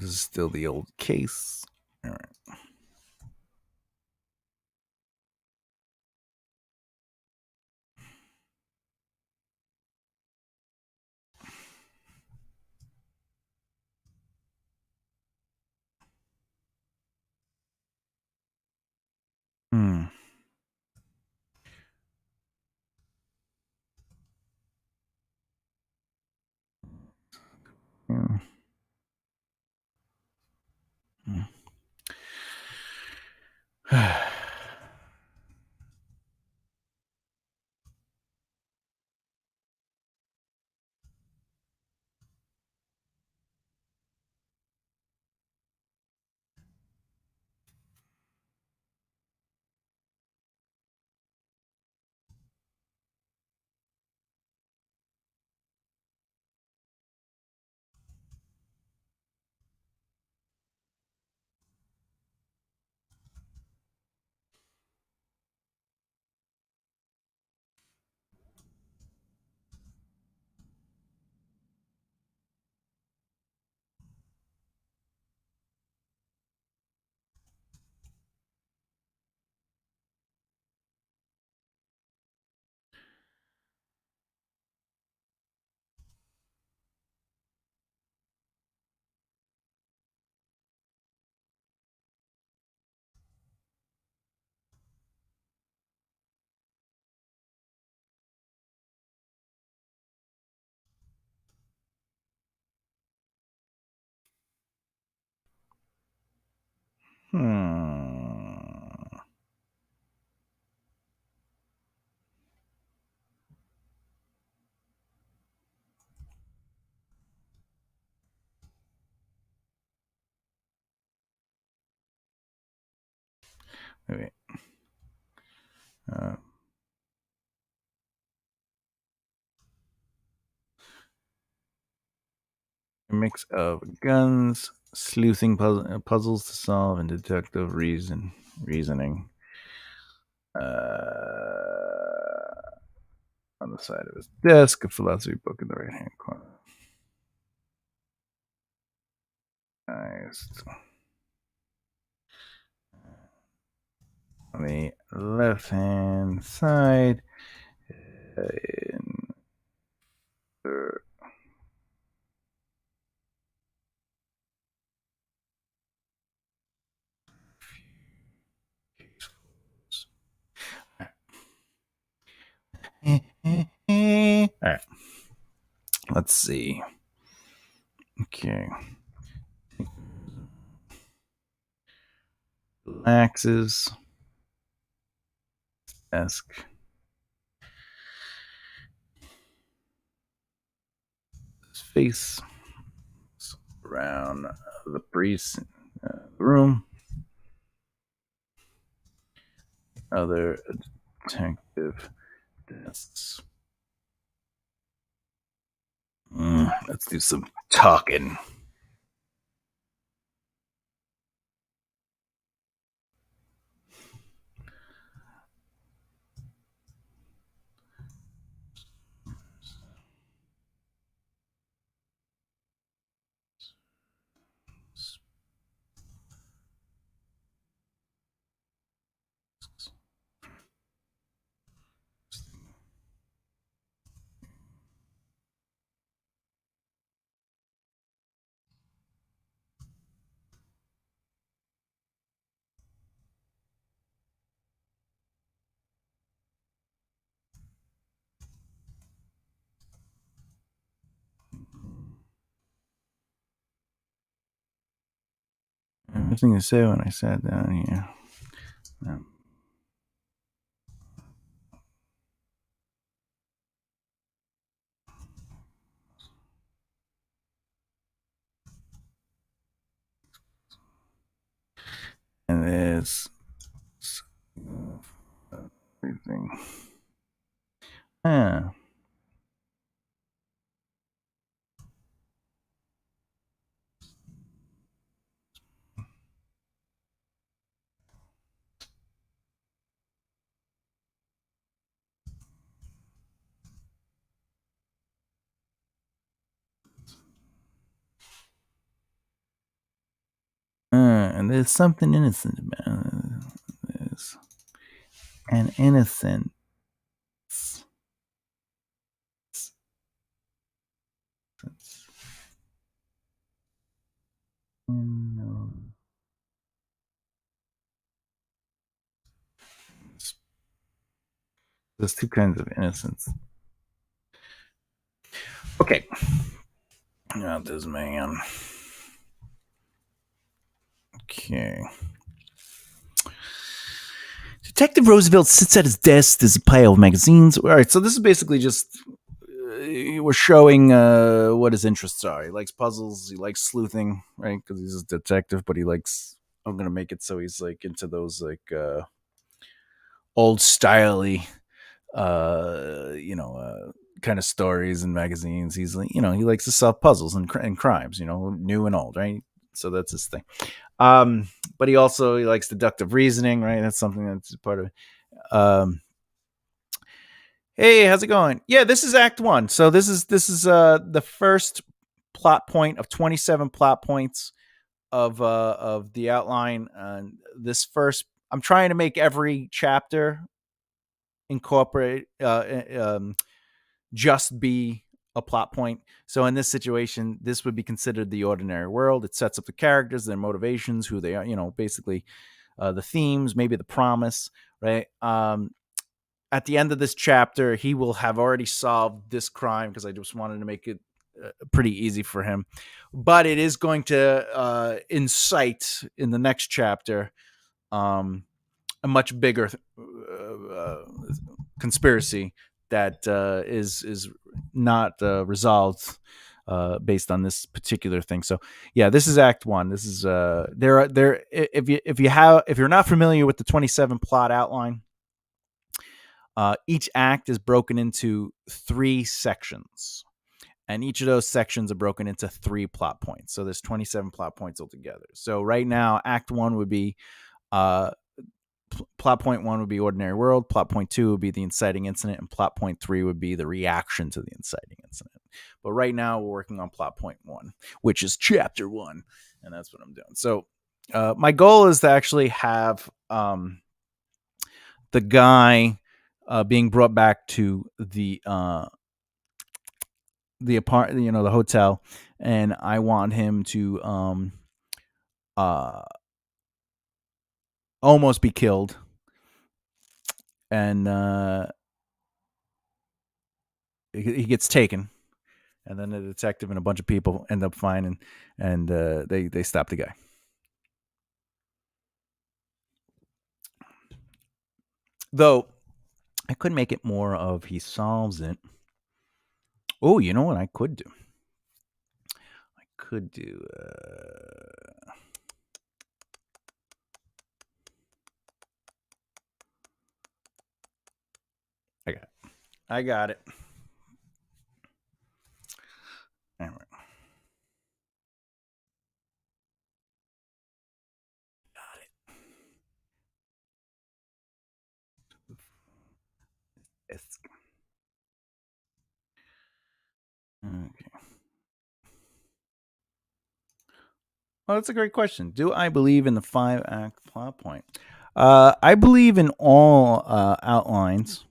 This is still the old case. All right. Hmm. Wait. Uh, a mix of guns, sleuthing puzzles to solve, and detective reasoning. On the side of his desk, a philosophy book in the right hand corner. Nice. On the left hand side, in the all right. Let's see. Okay. Relaxes. Desk. His face. Around the priest room. Other detective desks. Let's do some talking. Nothing to say when I sat down here. And there's everything. Yeah. And there's something innocent about it. There's an innocence. There's two kinds of innocence. Okay. Not this man. Okay. Detective Roosevelt sits at his desk. There's a pile of magazines. All right, so this is basically just we're showing what his interests are. He likes puzzles. He likes sleuthing, right? Because he's a detective, but he likes. I'm gonna make it so he's like into those like old styley, kind of stories and magazines. He's like, he likes to solve puzzles and crimes. New and old, right? So that's his thing. But he likes deductive reasoning, right? That's something that's part of it. Hey, how's it going? Yeah, this is Act One. So this is the first plot point of 27 plot points of the outline. This first, I'm trying to make every chapter incorporate just be a plot point. So in this situation, this would be considered the ordinary world. It sets up the characters, their motivations, who they are. Basically the themes, maybe the promise, right? At the end of this chapter, he will have already solved this crime because I just wanted to make it pretty easy for him. But it is going to incite in the next chapter a much bigger conspiracy that is not resolved based on this particular thing. So yeah, this is Act One. This is there. If you're not familiar with the 27 plot outline, each act is broken into 3 sections, and each of those sections are broken into 3 plot points. So there's 27 plot points altogether. So right now, Act One would be plot point 1 would be ordinary world. Plot point 2 would be the inciting incident, and plot point 3 would be the reaction to the inciting incident. But right now, we're working on plot point 1, which is chapter 1, and that's what I'm doing. So my goal is to actually have the guy being brought back to the apartment, the hotel, and I want him to almost be killed, and he gets taken, and then the detective and a bunch of people end up finding, and they stop the guy. Though I could make it more of he solves it. Oh, you know what I could do? I could do. I got it. All right. It's, okay. Well, that's a great question. Do I believe in the 5-act plot point? I believe in all outlines,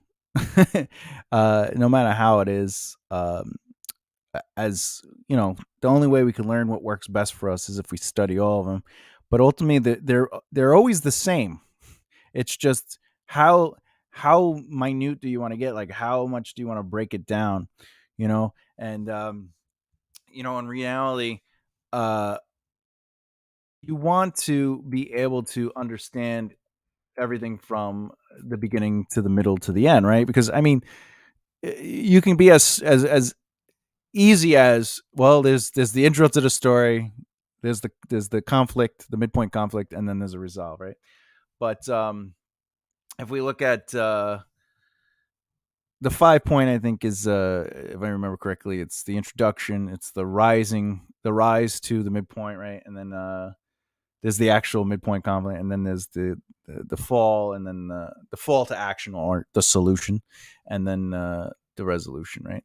no matter how it is. As the only way we can learn what works best for us is if we study all of them. But ultimately, they're always the same. It's just how minute do you want to get? Like, how much do you want to break it down? And in reality, you want to be able to understand everything from the beginning to the middle to the end, right? Because I mean, you can be as easy as, well, there's the intro to the story, there's the conflict, the midpoint conflict, and then there's a resolve, right? But if we look at the 5-point, I think is if I remember correctly, it's the introduction, it's the rise to the midpoint, right? And then there's the actual midpoint conflict, and then there's the fall, and then the fall to action or the solution, and then the resolution, right?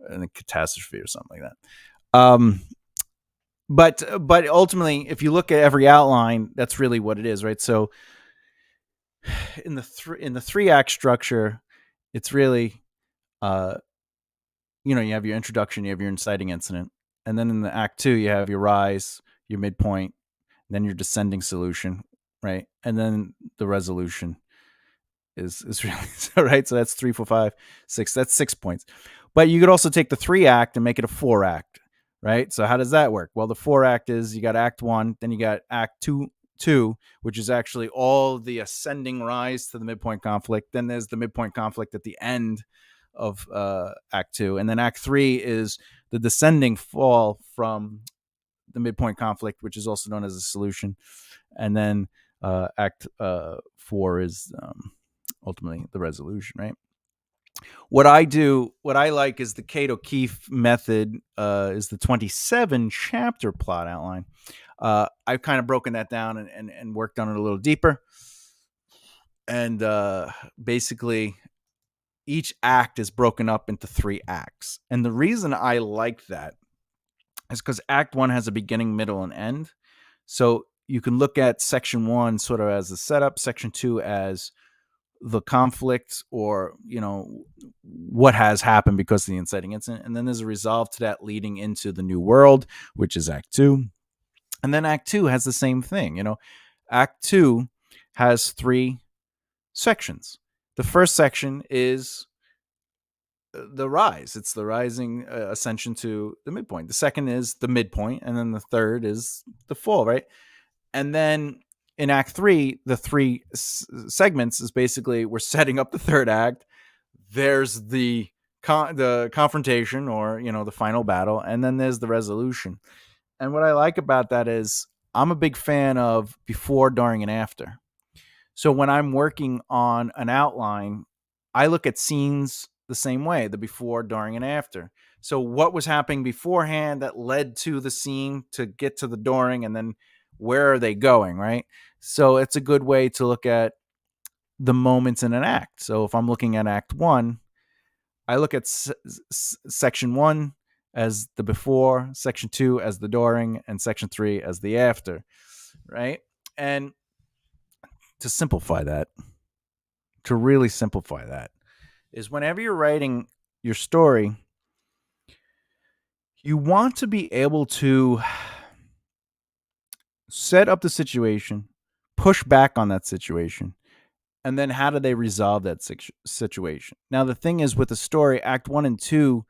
And the catastrophe or something like that. But ultimately, if you look at every outline, that's really what it is, right? So in the 3-act structure, it's really you have your introduction, you have your inciting incident, and then in the Act 2, you have your rise, your midpoint, then your descending solution, right? And then the resolution is really right. So that's 3, 4, 5, 6. That's 6 points. But you could also take the 3-act and make it a 4-act, right? So how does that work? Well, the 4-act is you got Act 1, then you got Act 2, 2, which is actually all the ascending rise to the midpoint conflict. Then there's the midpoint conflict at the end of Act 2. And then Act 3 is the descending fall from the midpoint conflict, which is also known as a solution. And then Act 4 is ultimately the resolution, right? What I like is the Cato Keefe method, is the 27 chapter plot outline. I've kind of broken that down and worked on it a little deeper. And basically, each act is broken up into 3 acts. And the reason I like that is because Act 1 has a beginning, middle, and end. So you can look at Section 1 sort of as a setup, Section 2 as the conflict, or what has happened because of the inciting incident, and then there's a resolve to that leading into the new world, which is Act 2. And then Act 2 has the same thing. Act 2 has 3 sections. The first section is the rise. It's the rising ascension to the midpoint. The second is the midpoint, and then the third is the fall, right? And then in Act 3, the 3 segments is basically we're setting up the third act. There's the confrontation, or the final battle, and then there's the resolution. And what I like about that is I'm a big fan of before, during, and after. So when I'm working on an outline, I look at scenes the same way, the before, during, and after. So what was happening beforehand that led to the scene to get to the during, and then where are they going, right? So it's a good way to look at the moments in an act. So if I'm looking at Act 1, I look at Section 1 as the before, Section 2 as the during, and Section 3 as the after, right? And to simplify that, to really simplify that, is whenever you're writing your story, you want to be able to set up the situation, push back on that situation, and then how do they resolve that situation? Now, the thing is with the story, Act 1 and 2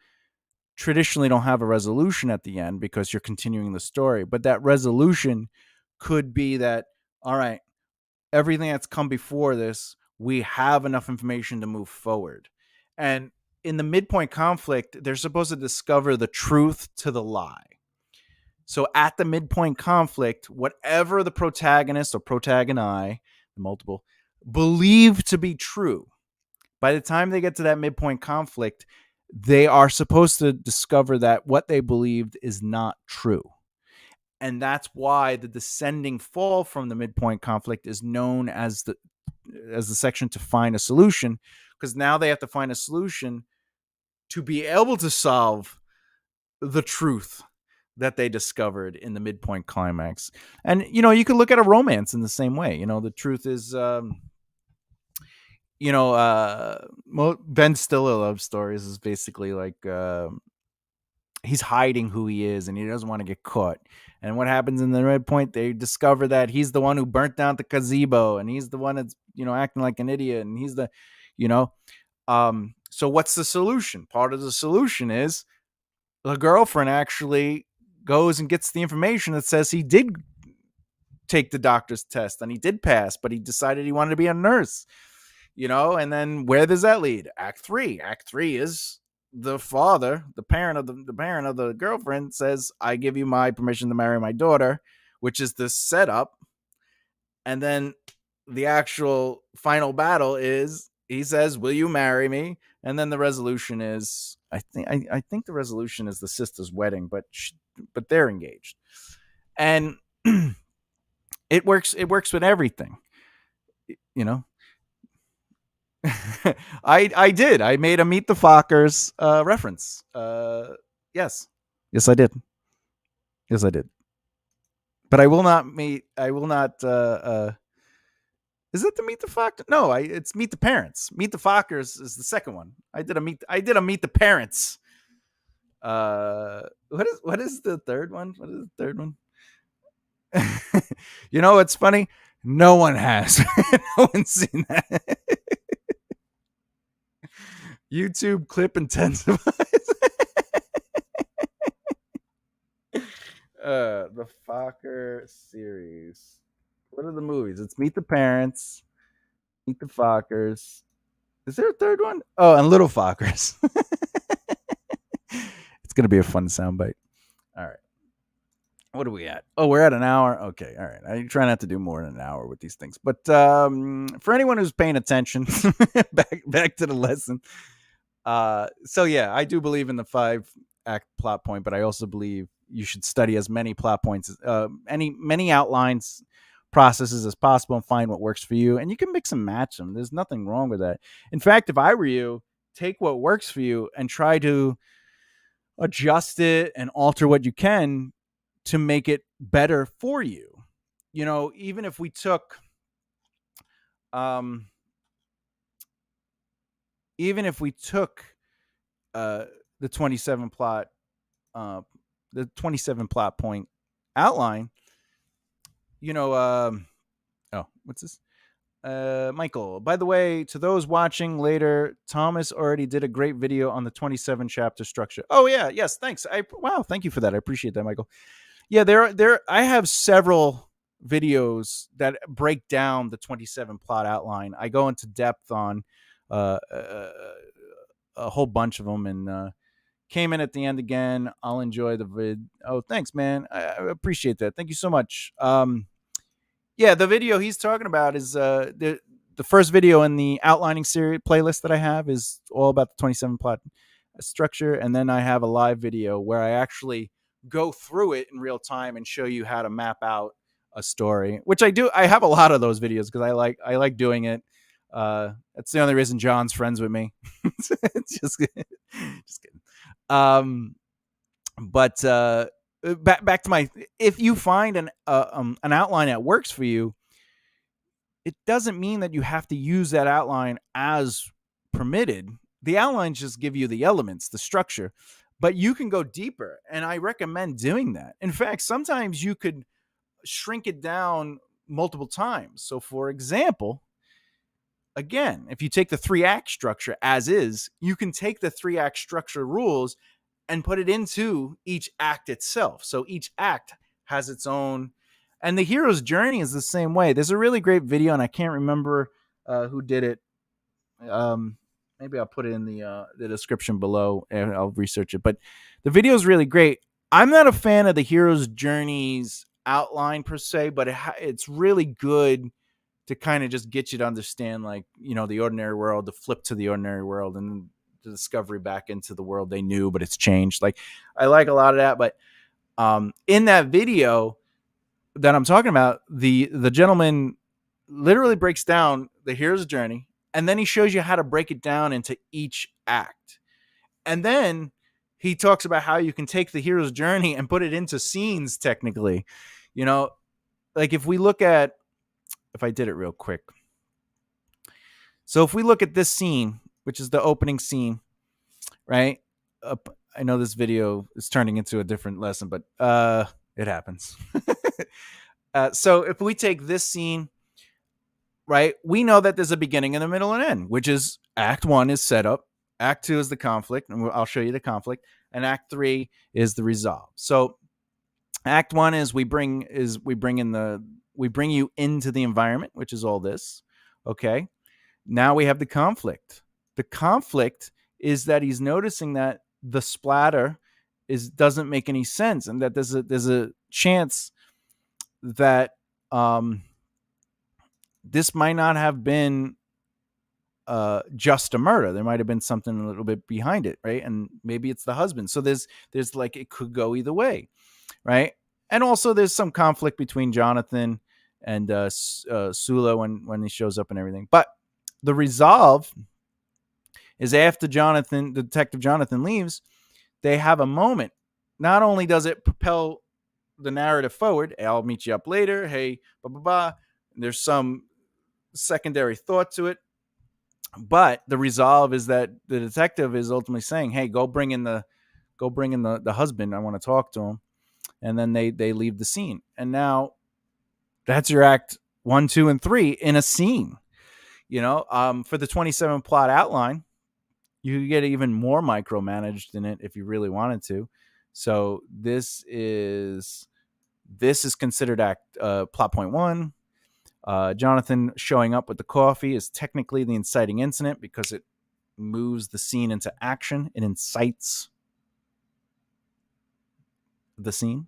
traditionally don't have a resolution at the end because you're continuing the story. But that resolution could be that, all right, everything that's come before this, we have enough information to move forward. And in the midpoint conflict, they're supposed to discover the truth to the lie. So at the midpoint conflict, whatever the protagonist or protagoni, the multiple, believe to be true, by the time they get to that midpoint conflict, they are supposed to discover that what they believed is not true. And that's why the descending fall from the midpoint conflict is known as the section to find a solution, because now they have to find a solution to be able to solve the truth that they discovered in the midpoint climax. And you could look at a romance in the same way. The truth is Ben Stiller love stories is basically like he's hiding who he is and he doesn't want to get caught. And what happens in the midpoint, they discover that he's the one who burnt down the gazebo, and he's the one that's acting like an idiot, and he's the so what's the solution? Part of the solution is the girlfriend actually goes and gets the information that says he did take the doctor's test and he did pass, but he decided he wanted to be a nurse. And then where does that lead? Act 3 is the father, the parent of the girlfriend says, I give you my permission to marry my daughter, which is the setup. And then the actual final battle is he says, will you marry me? And then the resolution is, I think the resolution is the sister's wedding, but they're engaged. And it works with everything. I did. I made a Meet the Fockers reference. Yes, I did. Yes, I did. But I will not meet. I will not. Is it the Meet the Fockers? No, it's Meet the Parents. Meet the Fockers is the second one. I did a Meet the Parents. What is the third one? What is the third one? What's funny? No one has. No one's seen that. YouTube clip intensifies. The Fokker series. What are the movies? It's Meet the Parents, Meet the Fockers. Is there a third one? Oh, and Little Fockers. It's gonna be a fun soundbite. All right. What are we at? Oh, we're at an hour. Okay, all right. I try not to do more than an hour with these things, but for anyone who's paying attention, back to the lesson. So yeah, I do believe in the 5-act plot point, but I also believe you should study as many plot points, many outlines, processes as possible, and find what works for you. And you can mix and match them. There's nothing wrong with that. In fact, if I were you, take what works for you and try to adjust it and alter what you can to make it better for you. You know, even if we took um even if we took uh the 27 plot the 27 plot point outline, you know, oh, what's this? Michael, by the way, to those watching later, Thomas already did a great video on the 27 chapter structure. Oh yeah, yes, thanks. Wow, thank you for that. I appreciate that, Michael. Yeah, there I have several videos that break down the 27 plot outline. I go into depth on uh, uh, a whole bunch of them, and came in at the end again. I'll enjoy the vid. Oh, thanks, man. I appreciate that. Thank you so much. Yeah, the video he's talking about is the first video in the outlining series playlist that I have is all about the 27 plot structure, and then I have a live video where I actually go through it in real time and show you how to map out a story, which I do. I have a lot of those videos because I like doing it. That's the only reason John's friends with me. It's just kidding. But back to my, if you find an outline that works for you, it doesn't mean that you have to use that outline as permitted. The outlines just give you the elements, the structure, but you can go deeper, and I recommend doing that. In fact, sometimes you could shrink it down multiple times. So for example, again, if you take the 3-act structure as is, you can take the 3-act structure rules and put it into each act itself. So each act has its own, and the hero's journey is the same way. There's a really great video, and I can't remember who did it. Maybe I'll put it in the description below, and I'll research it. But the video is really great. I'm not a fan of the hero's journeys outline per se, but it's really good to kind of just get you to understand, like, you know, the ordinary world, the flip to the ordinary world, and the discovery back into the world they knew, but it's changed. Like, I like a lot of that. But in that video that I'm talking about, the gentleman literally breaks down the hero's journey, and then he shows you how to break it down into each act. And then he talks about how you can take the hero's journey and put it into scenes technically. You know, like if I did it real quick. So if we look at this scene, which is the opening scene, right? I know this video is turning into a different lesson, but it happens. So if we take this scene, right, we know that there's a beginning and a middle and end, which is Act 1 is set up, Act 2 is the conflict, and I'll show you the conflict, and Act 3 is the resolve. So Act 1 is we bring you into the environment, which is all this. Okay. Now we have the conflict. The conflict is that he's noticing that the splatter doesn't make any sense, and that there's a chance that this might not have been just a murder. There might have been something a little bit behind it, right? And maybe it's the husband. So there's like, it could go either way, right? And also there's some conflict between Jonathan and Sula when he shows up and everything. But the resolve is after Detective Jonathan leaves, they have a moment. Not only does it propel the narrative forward, I'll meet you up later, hey, blah, blah, blah. There's some secondary thought to it, but the resolve is that the detective is ultimately saying, hey, go bring in the husband. I want to talk to him. And then they leave the scene. And now that's your Act 1, 2, and 3 in a scene. You know, for the 27 plot outline, you get even more micromanaged in it if you really wanted to. So this is considered plot point 1. Jonathan showing up with the coffee is technically the inciting incident because it moves the scene into action. It incites the scene.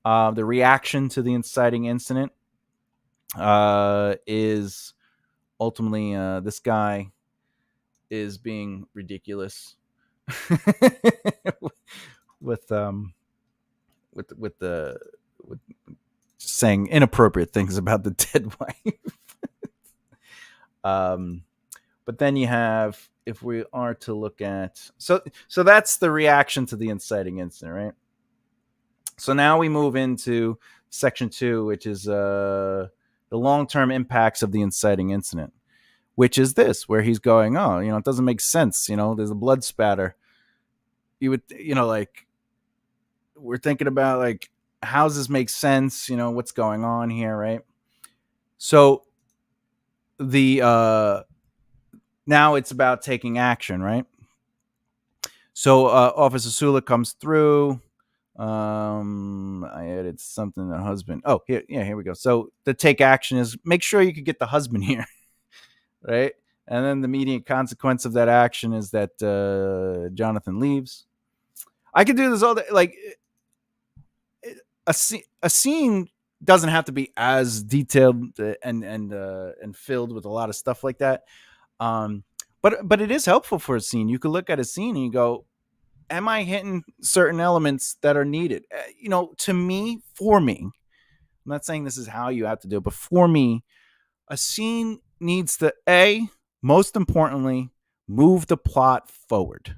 The reaction to the inciting incident is ultimately this guy is being ridiculous with with the with saying inappropriate things about the dead wife. um, but then you have, if we are to look at, so that's the reaction to the inciting incident, right? So now we move into section 2, which is the long-term impacts of the inciting incident, which is this, where he's going, oh, it doesn't make sense. There's a blood spatter. You would, like, we're thinking about, like, how does this make sense? What's going on here, right? So the now it's about taking action, right? So Officer Sula comes through. I added something. The husband. Oh, here we go. So the take action is make sure you could get the husband here, right? And then the immediate consequence of that action is that Jonathan leaves. I could do this all day. Like a scene doesn't have to be as detailed and filled with a lot of stuff like that. But it is helpful for a scene. You could look at a scene and you go, am I hitting certain elements that are needed? To me, for me, I'm not saying this is how you have to do it, but for me, a scene needs to, most importantly, move the plot forward.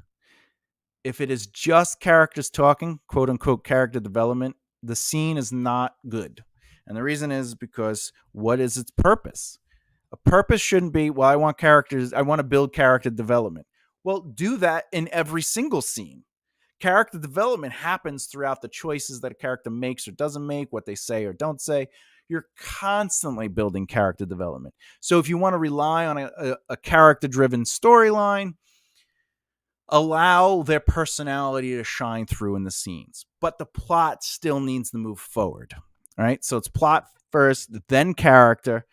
If it is just characters talking, quote unquote character development, the scene is not good. And the reason is because what is its purpose? A purpose shouldn't be, well, I want to build character development. Well, do that in every single scene. Character development happens throughout the choices that a character makes or doesn't make, what they say or don't say. You're constantly building character development. So if you want to rely on a character-driven storyline, allow their personality to shine through in the scenes. But the plot still needs to move forward. All right? So it's plot first, then character.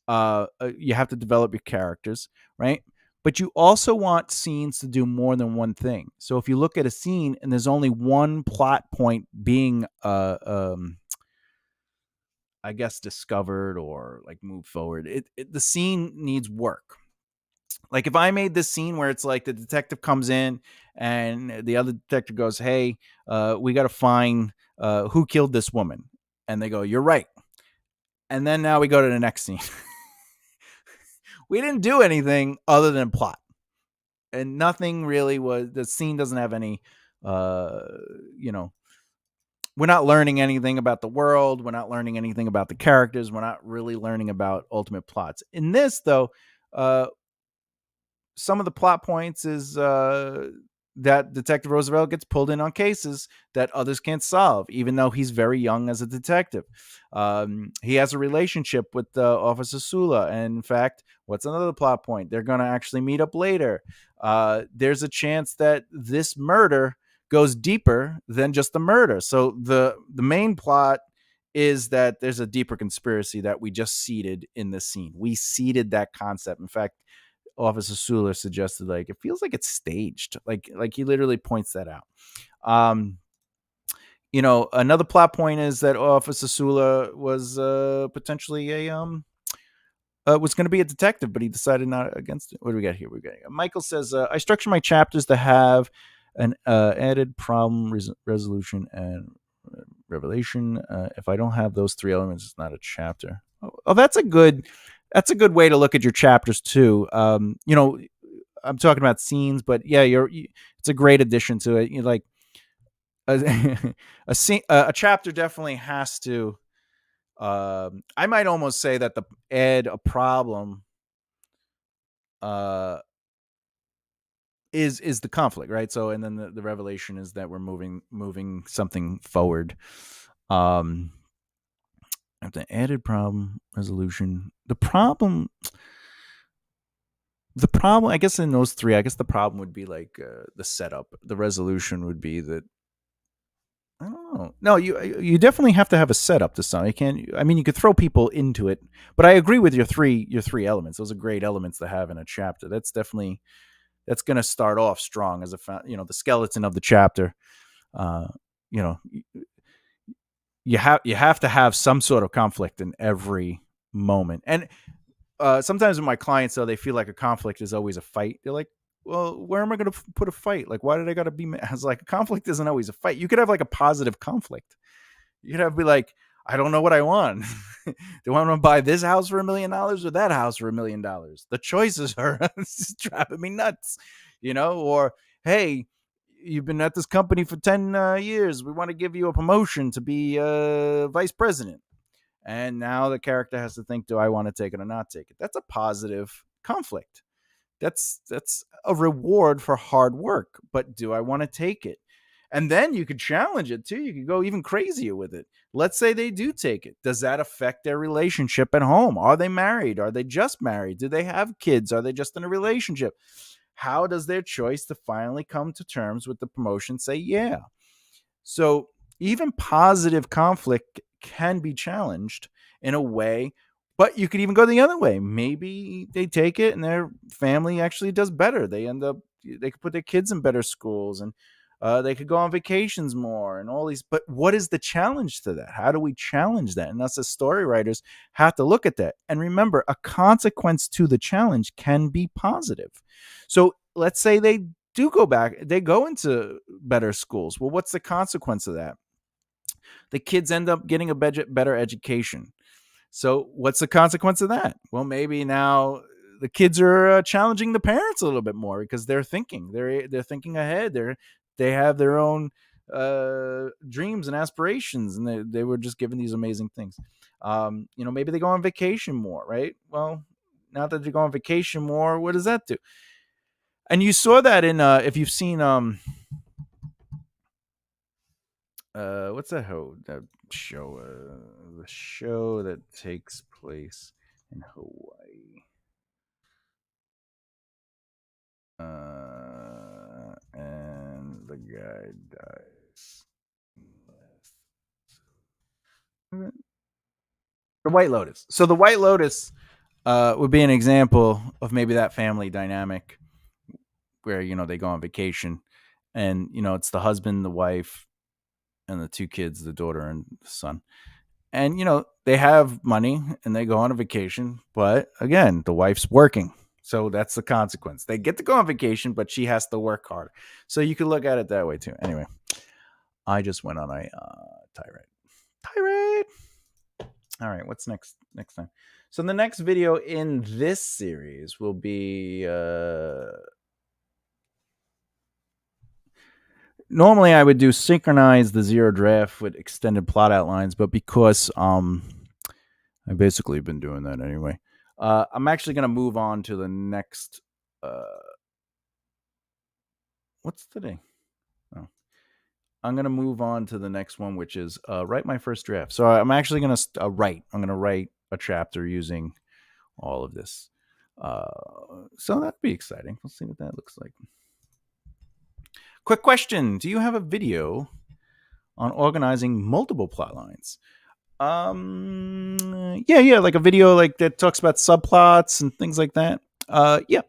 You have to develop your characters, right? But you also want scenes to do more than one thing. So if you look at a scene and there's only one plot point being, I guess, discovered or like moved forward, the scene needs work. Like if I made this scene where it's like the detective comes in and the other detective goes, hey, we got to find who killed this woman. And they go, you're right. And then now we go to the next scene. We didn't do anything other than plot. And nothing really was, the scene doesn't have any, we're not learning anything about the world. We're not learning anything about the characters. We're not really learning about ultimate plots. In this, though, some of the plot points is that Detective Roosevelt gets pulled in on cases that others can't solve, even though he's very young as a detective. He has a relationship with Officer Sula. And in fact, what's another plot point? They're going to actually meet up later. There's a chance that this murder goes deeper than just the murder. So the main plot is that there's a deeper conspiracy that we just seeded in this scene. We seeded that concept. In fact, Officer Sula suggested, like, it feels like it's staged. Like he literally points that out. Another plot point is that Officer Sula was potentially was going to be a detective, but he decided not against it. What do we got here? Michael says, I structure my chapters to have an added problem resolution and revelation. If I don't have those three elements, it's not a chapter. Oh, that's a good way to look at your chapters too. I'm talking about scenes, but yeah, it's a great addition to it. Like a scene, a chapter definitely has to. I might almost say that a problem is the conflict, right? So, and then the revelation is that we're moving something forward. The added problem resolution. The problem, I guess, in those three, I guess the problem would be like the setup. The resolution would be that I don't know. No, you definitely have to have a setup to some. You can't. I mean, you could throw people into it, but I agree with your three elements. Those are great elements to have in a chapter. That's going to start off strong as the skeleton of the chapter. Uh, you know, you have to have some sort of conflict in every moment. And sometimes with my clients, though, they feel like a conflict is always a fight. They're like, well, where am I going to put a fight? Like, why did I got to be? I was like, a conflict isn't always a fight. You could have like a positive conflict. You could have be like, I don't know what I want. Do I want to buy this house for $1 million or that house for $1 million? The choices are driving me nuts, Or hey, you've been at this company for 10 years. We want to give you a promotion to be vice president. And now the character has to think, do I want to take it or not take it? That's a positive conflict. That's a reward for hard work, but do I want to take it? And then you could challenge it too. You could go even crazier with it. Let's say they do take it. Does that affect their relationship at home? Are they married? Are they just married? Do they have kids? Are they just in a relationship? How does their choice to finally come to terms with the promotion say, yeah? So even positive conflict can be challenged in a way, but you could even go the other way. Maybe they take it and their family actually does better. They could put their kids in better schools, and they could go on vacations more and all these. But what is the challenge to that? How do we challenge that? And us as story writers have to look at that. And remember, a consequence to the challenge can be positive. So let's say they do go back, they go into better schools. Well, what's the consequence of that? The kids end up getting a better education. So what's the consequence of that? Well, maybe now the kids are challenging the parents a little bit more because they're thinking ahead. They have their own dreams and aspirations, and they were just given these amazing things. Maybe they go on vacation more, right? Well, now that they go on vacation more, what does that do? And you saw that in if you've seen what's that show, the show that takes place in Hawaii, and the guy dies. The White Lotus. So the White Lotus would be an example of maybe that family dynamic where they go on vacation, and it's the husband, the wife, and the two kids, the daughter and the son. And they have money and they go on a vacation, but again, the wife's working. So that's the consequence. They get to go on vacation, but she has to work hard. So you could look at it that way too. Anyway, I just went on a tirade. All right, what's next time? So the next video in this series will be normally I would do synchronize the zero draft with extended plot outlines, but because I've basically been doing that anyway. I'm actually going to move on to the next. What's today? Oh, I'm going to move on to the next one, which is write my first draft. So I'm actually going to write. I'm going to write a chapter using all of this. So that'd be exciting. Let's see what that looks like. Quick question: do you have a video on organizing multiple plot lines? Yeah, like a video like that talks about subplots and things like that. Yeah.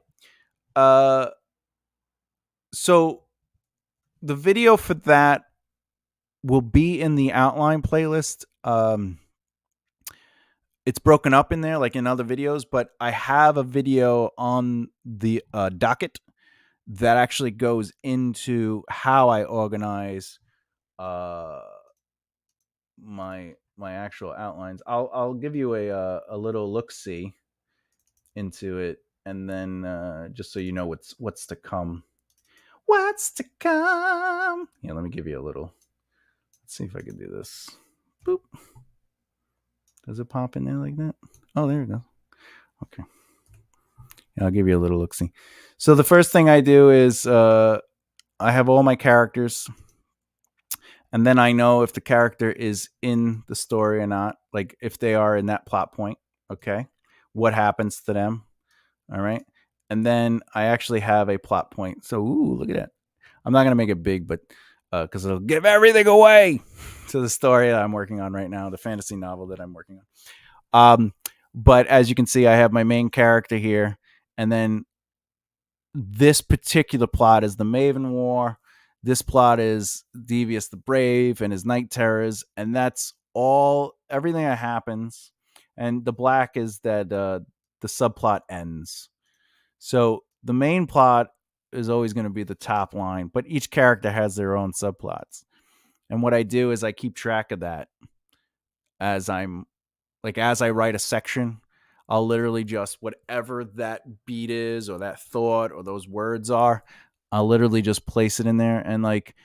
So the video for that will be in the outline playlist. It's broken up in there like in other videos, but I have a video on the docket that actually goes into how I organize my actual outlines. I'll give you a little look see into it, and then just so you know what's to come. What's to come? Yeah, let me give you a little. Let's see if I can do this. Boop. Does it pop in there like that? Oh, there we go. Okay. Yeah, I'll give you a little look see. So the first thing I do is I have all my characters, and then I know if the character is in the story or not, like if they are in that plot point. Okay. What happens to them? All right. And then I actually have a plot point. So, look at that. I'm not going to make it big, but because it'll give everything away to the story that I'm working on right now, the fantasy novel that I'm working on. But as you can see, I have my main character here, and then this particular plot is the Maven War. This plot is Devious the Brave and his Night Terrors, and that's everything that happens. And the black is that the subplot ends. So the main plot is always going to be the top line, but each character has their own subplots. And what I do is I keep track of that as as I write a section. I'll literally just whatever that beat is or that thought or those words are, I'll literally just place it in there. And like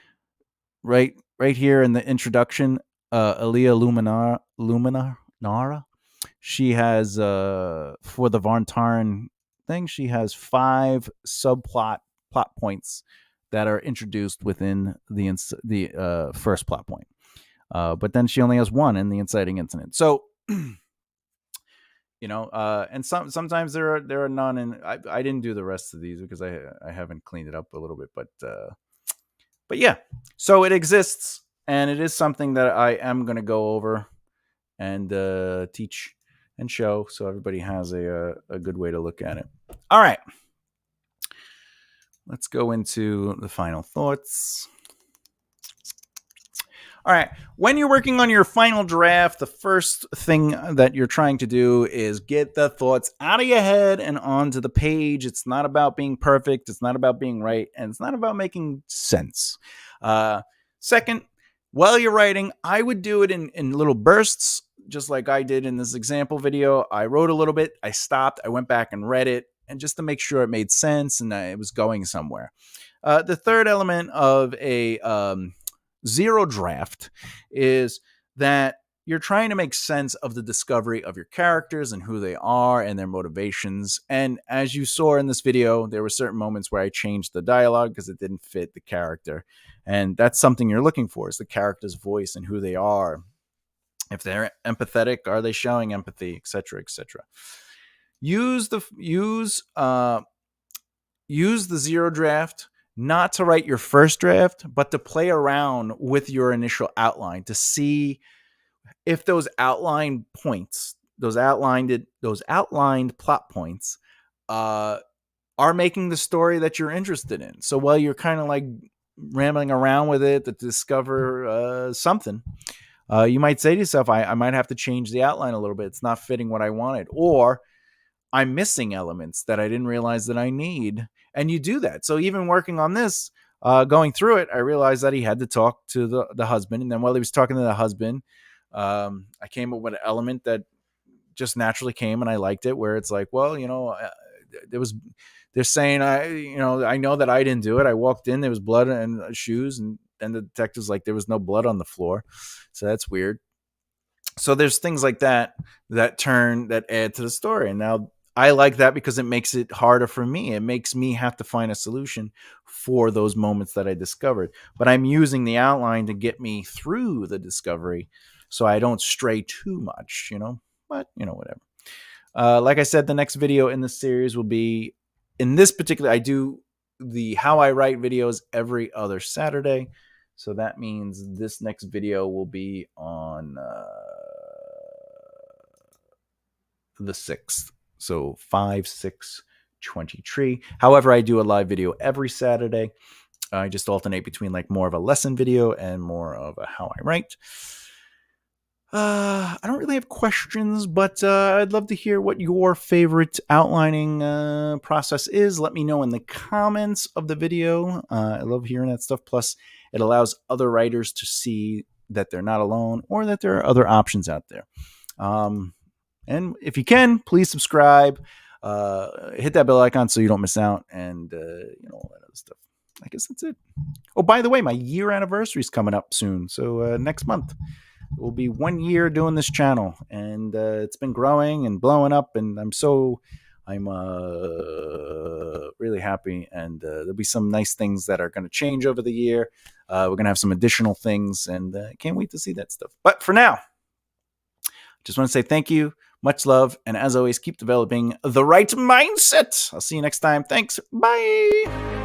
right here in the introduction, Aaliyah Luminara, she has for the Von Tarn thing, she has 5 plot points that are introduced within the first plot point. But then she only has 1 in the inciting incident. So and sometimes there are none, and I didn't do the rest of these because I haven't cleaned it up a little bit, but yeah, so it exists, and it is something that I am going to go over and teach and show, so everybody has a good way to look at it. All right, let's go into the final thoughts. All right. When you're working on your final draft, the first thing that you're trying to do is get the thoughts out of your head and onto the page. It's not about being perfect. It's not about being right. And it's not about making sense. Second, while you're writing, I would do it in little bursts, just like I did in this example video. I wrote a little bit. I stopped. I went back and read it, and just to make sure it made sense and it was going somewhere. The third element of a zero draft is that you're trying to make sense of the discovery of your characters and who they are and their motivations. And as you saw in this video, there were certain moments where I changed the dialogue because it didn't fit the character. And that's something you're looking for, is the character's voice and who they are. If they're empathetic, are they showing empathy, etc., etc. Use the zero draft not to write your first draft, but to play around with your initial outline to see if those outline points, those outlined plot points, are making the story that you're interested in. So while you're kind of like rambling around with it to discover something, you might say to yourself, I might have to change the outline a little bit. It's not fitting what I wanted. Or I'm missing elements that I didn't realize that I need. And you do that. So even working on this, going through it, I realized that he had to talk to the husband. And then while he was talking to the husband, I came up with an element that just naturally came, and I liked it, where it's like, well, they're saying, I know that I didn't do it. I walked in, there was blood and shoes. And then the detective's like, there was no blood on the floor. So that's weird. So there's things like that add to the story. And now I like that because it makes it harder for me. It makes me have to find a solution for those moments that I discovered. But I'm using the outline to get me through the discovery so I don't stray too much, But, whatever. Like I said, the next video in this series will be, in this particular, I do the How I Write videos every other Saturday. So that means this next video will be on the 6th. So 5/6/23. However, I do a live video every Saturday. I just alternate between like more of a lesson video and more of a How I Write. I don't really have questions, but I'd love to hear what your favorite outlining process is. Let me know in the comments of the video. I love hearing that stuff. Plus, it allows other writers to see that they're not alone or that there are other options out there. And if you can, please subscribe. Hit that bell icon so you don't miss out, and all that other stuff. I guess that's it. Oh, by the way, my year anniversary is coming up soon. So next month it will be 1 year doing this channel, and it's been growing and blowing up, and I'm really happy. And there'll be some nice things that are going to change over the year. We're going to have some additional things, and I can't wait to see that stuff. But for now, just want to say thank you. Much love. And as always, keep developing the right mindset. I'll see you next time. Thanks. Bye.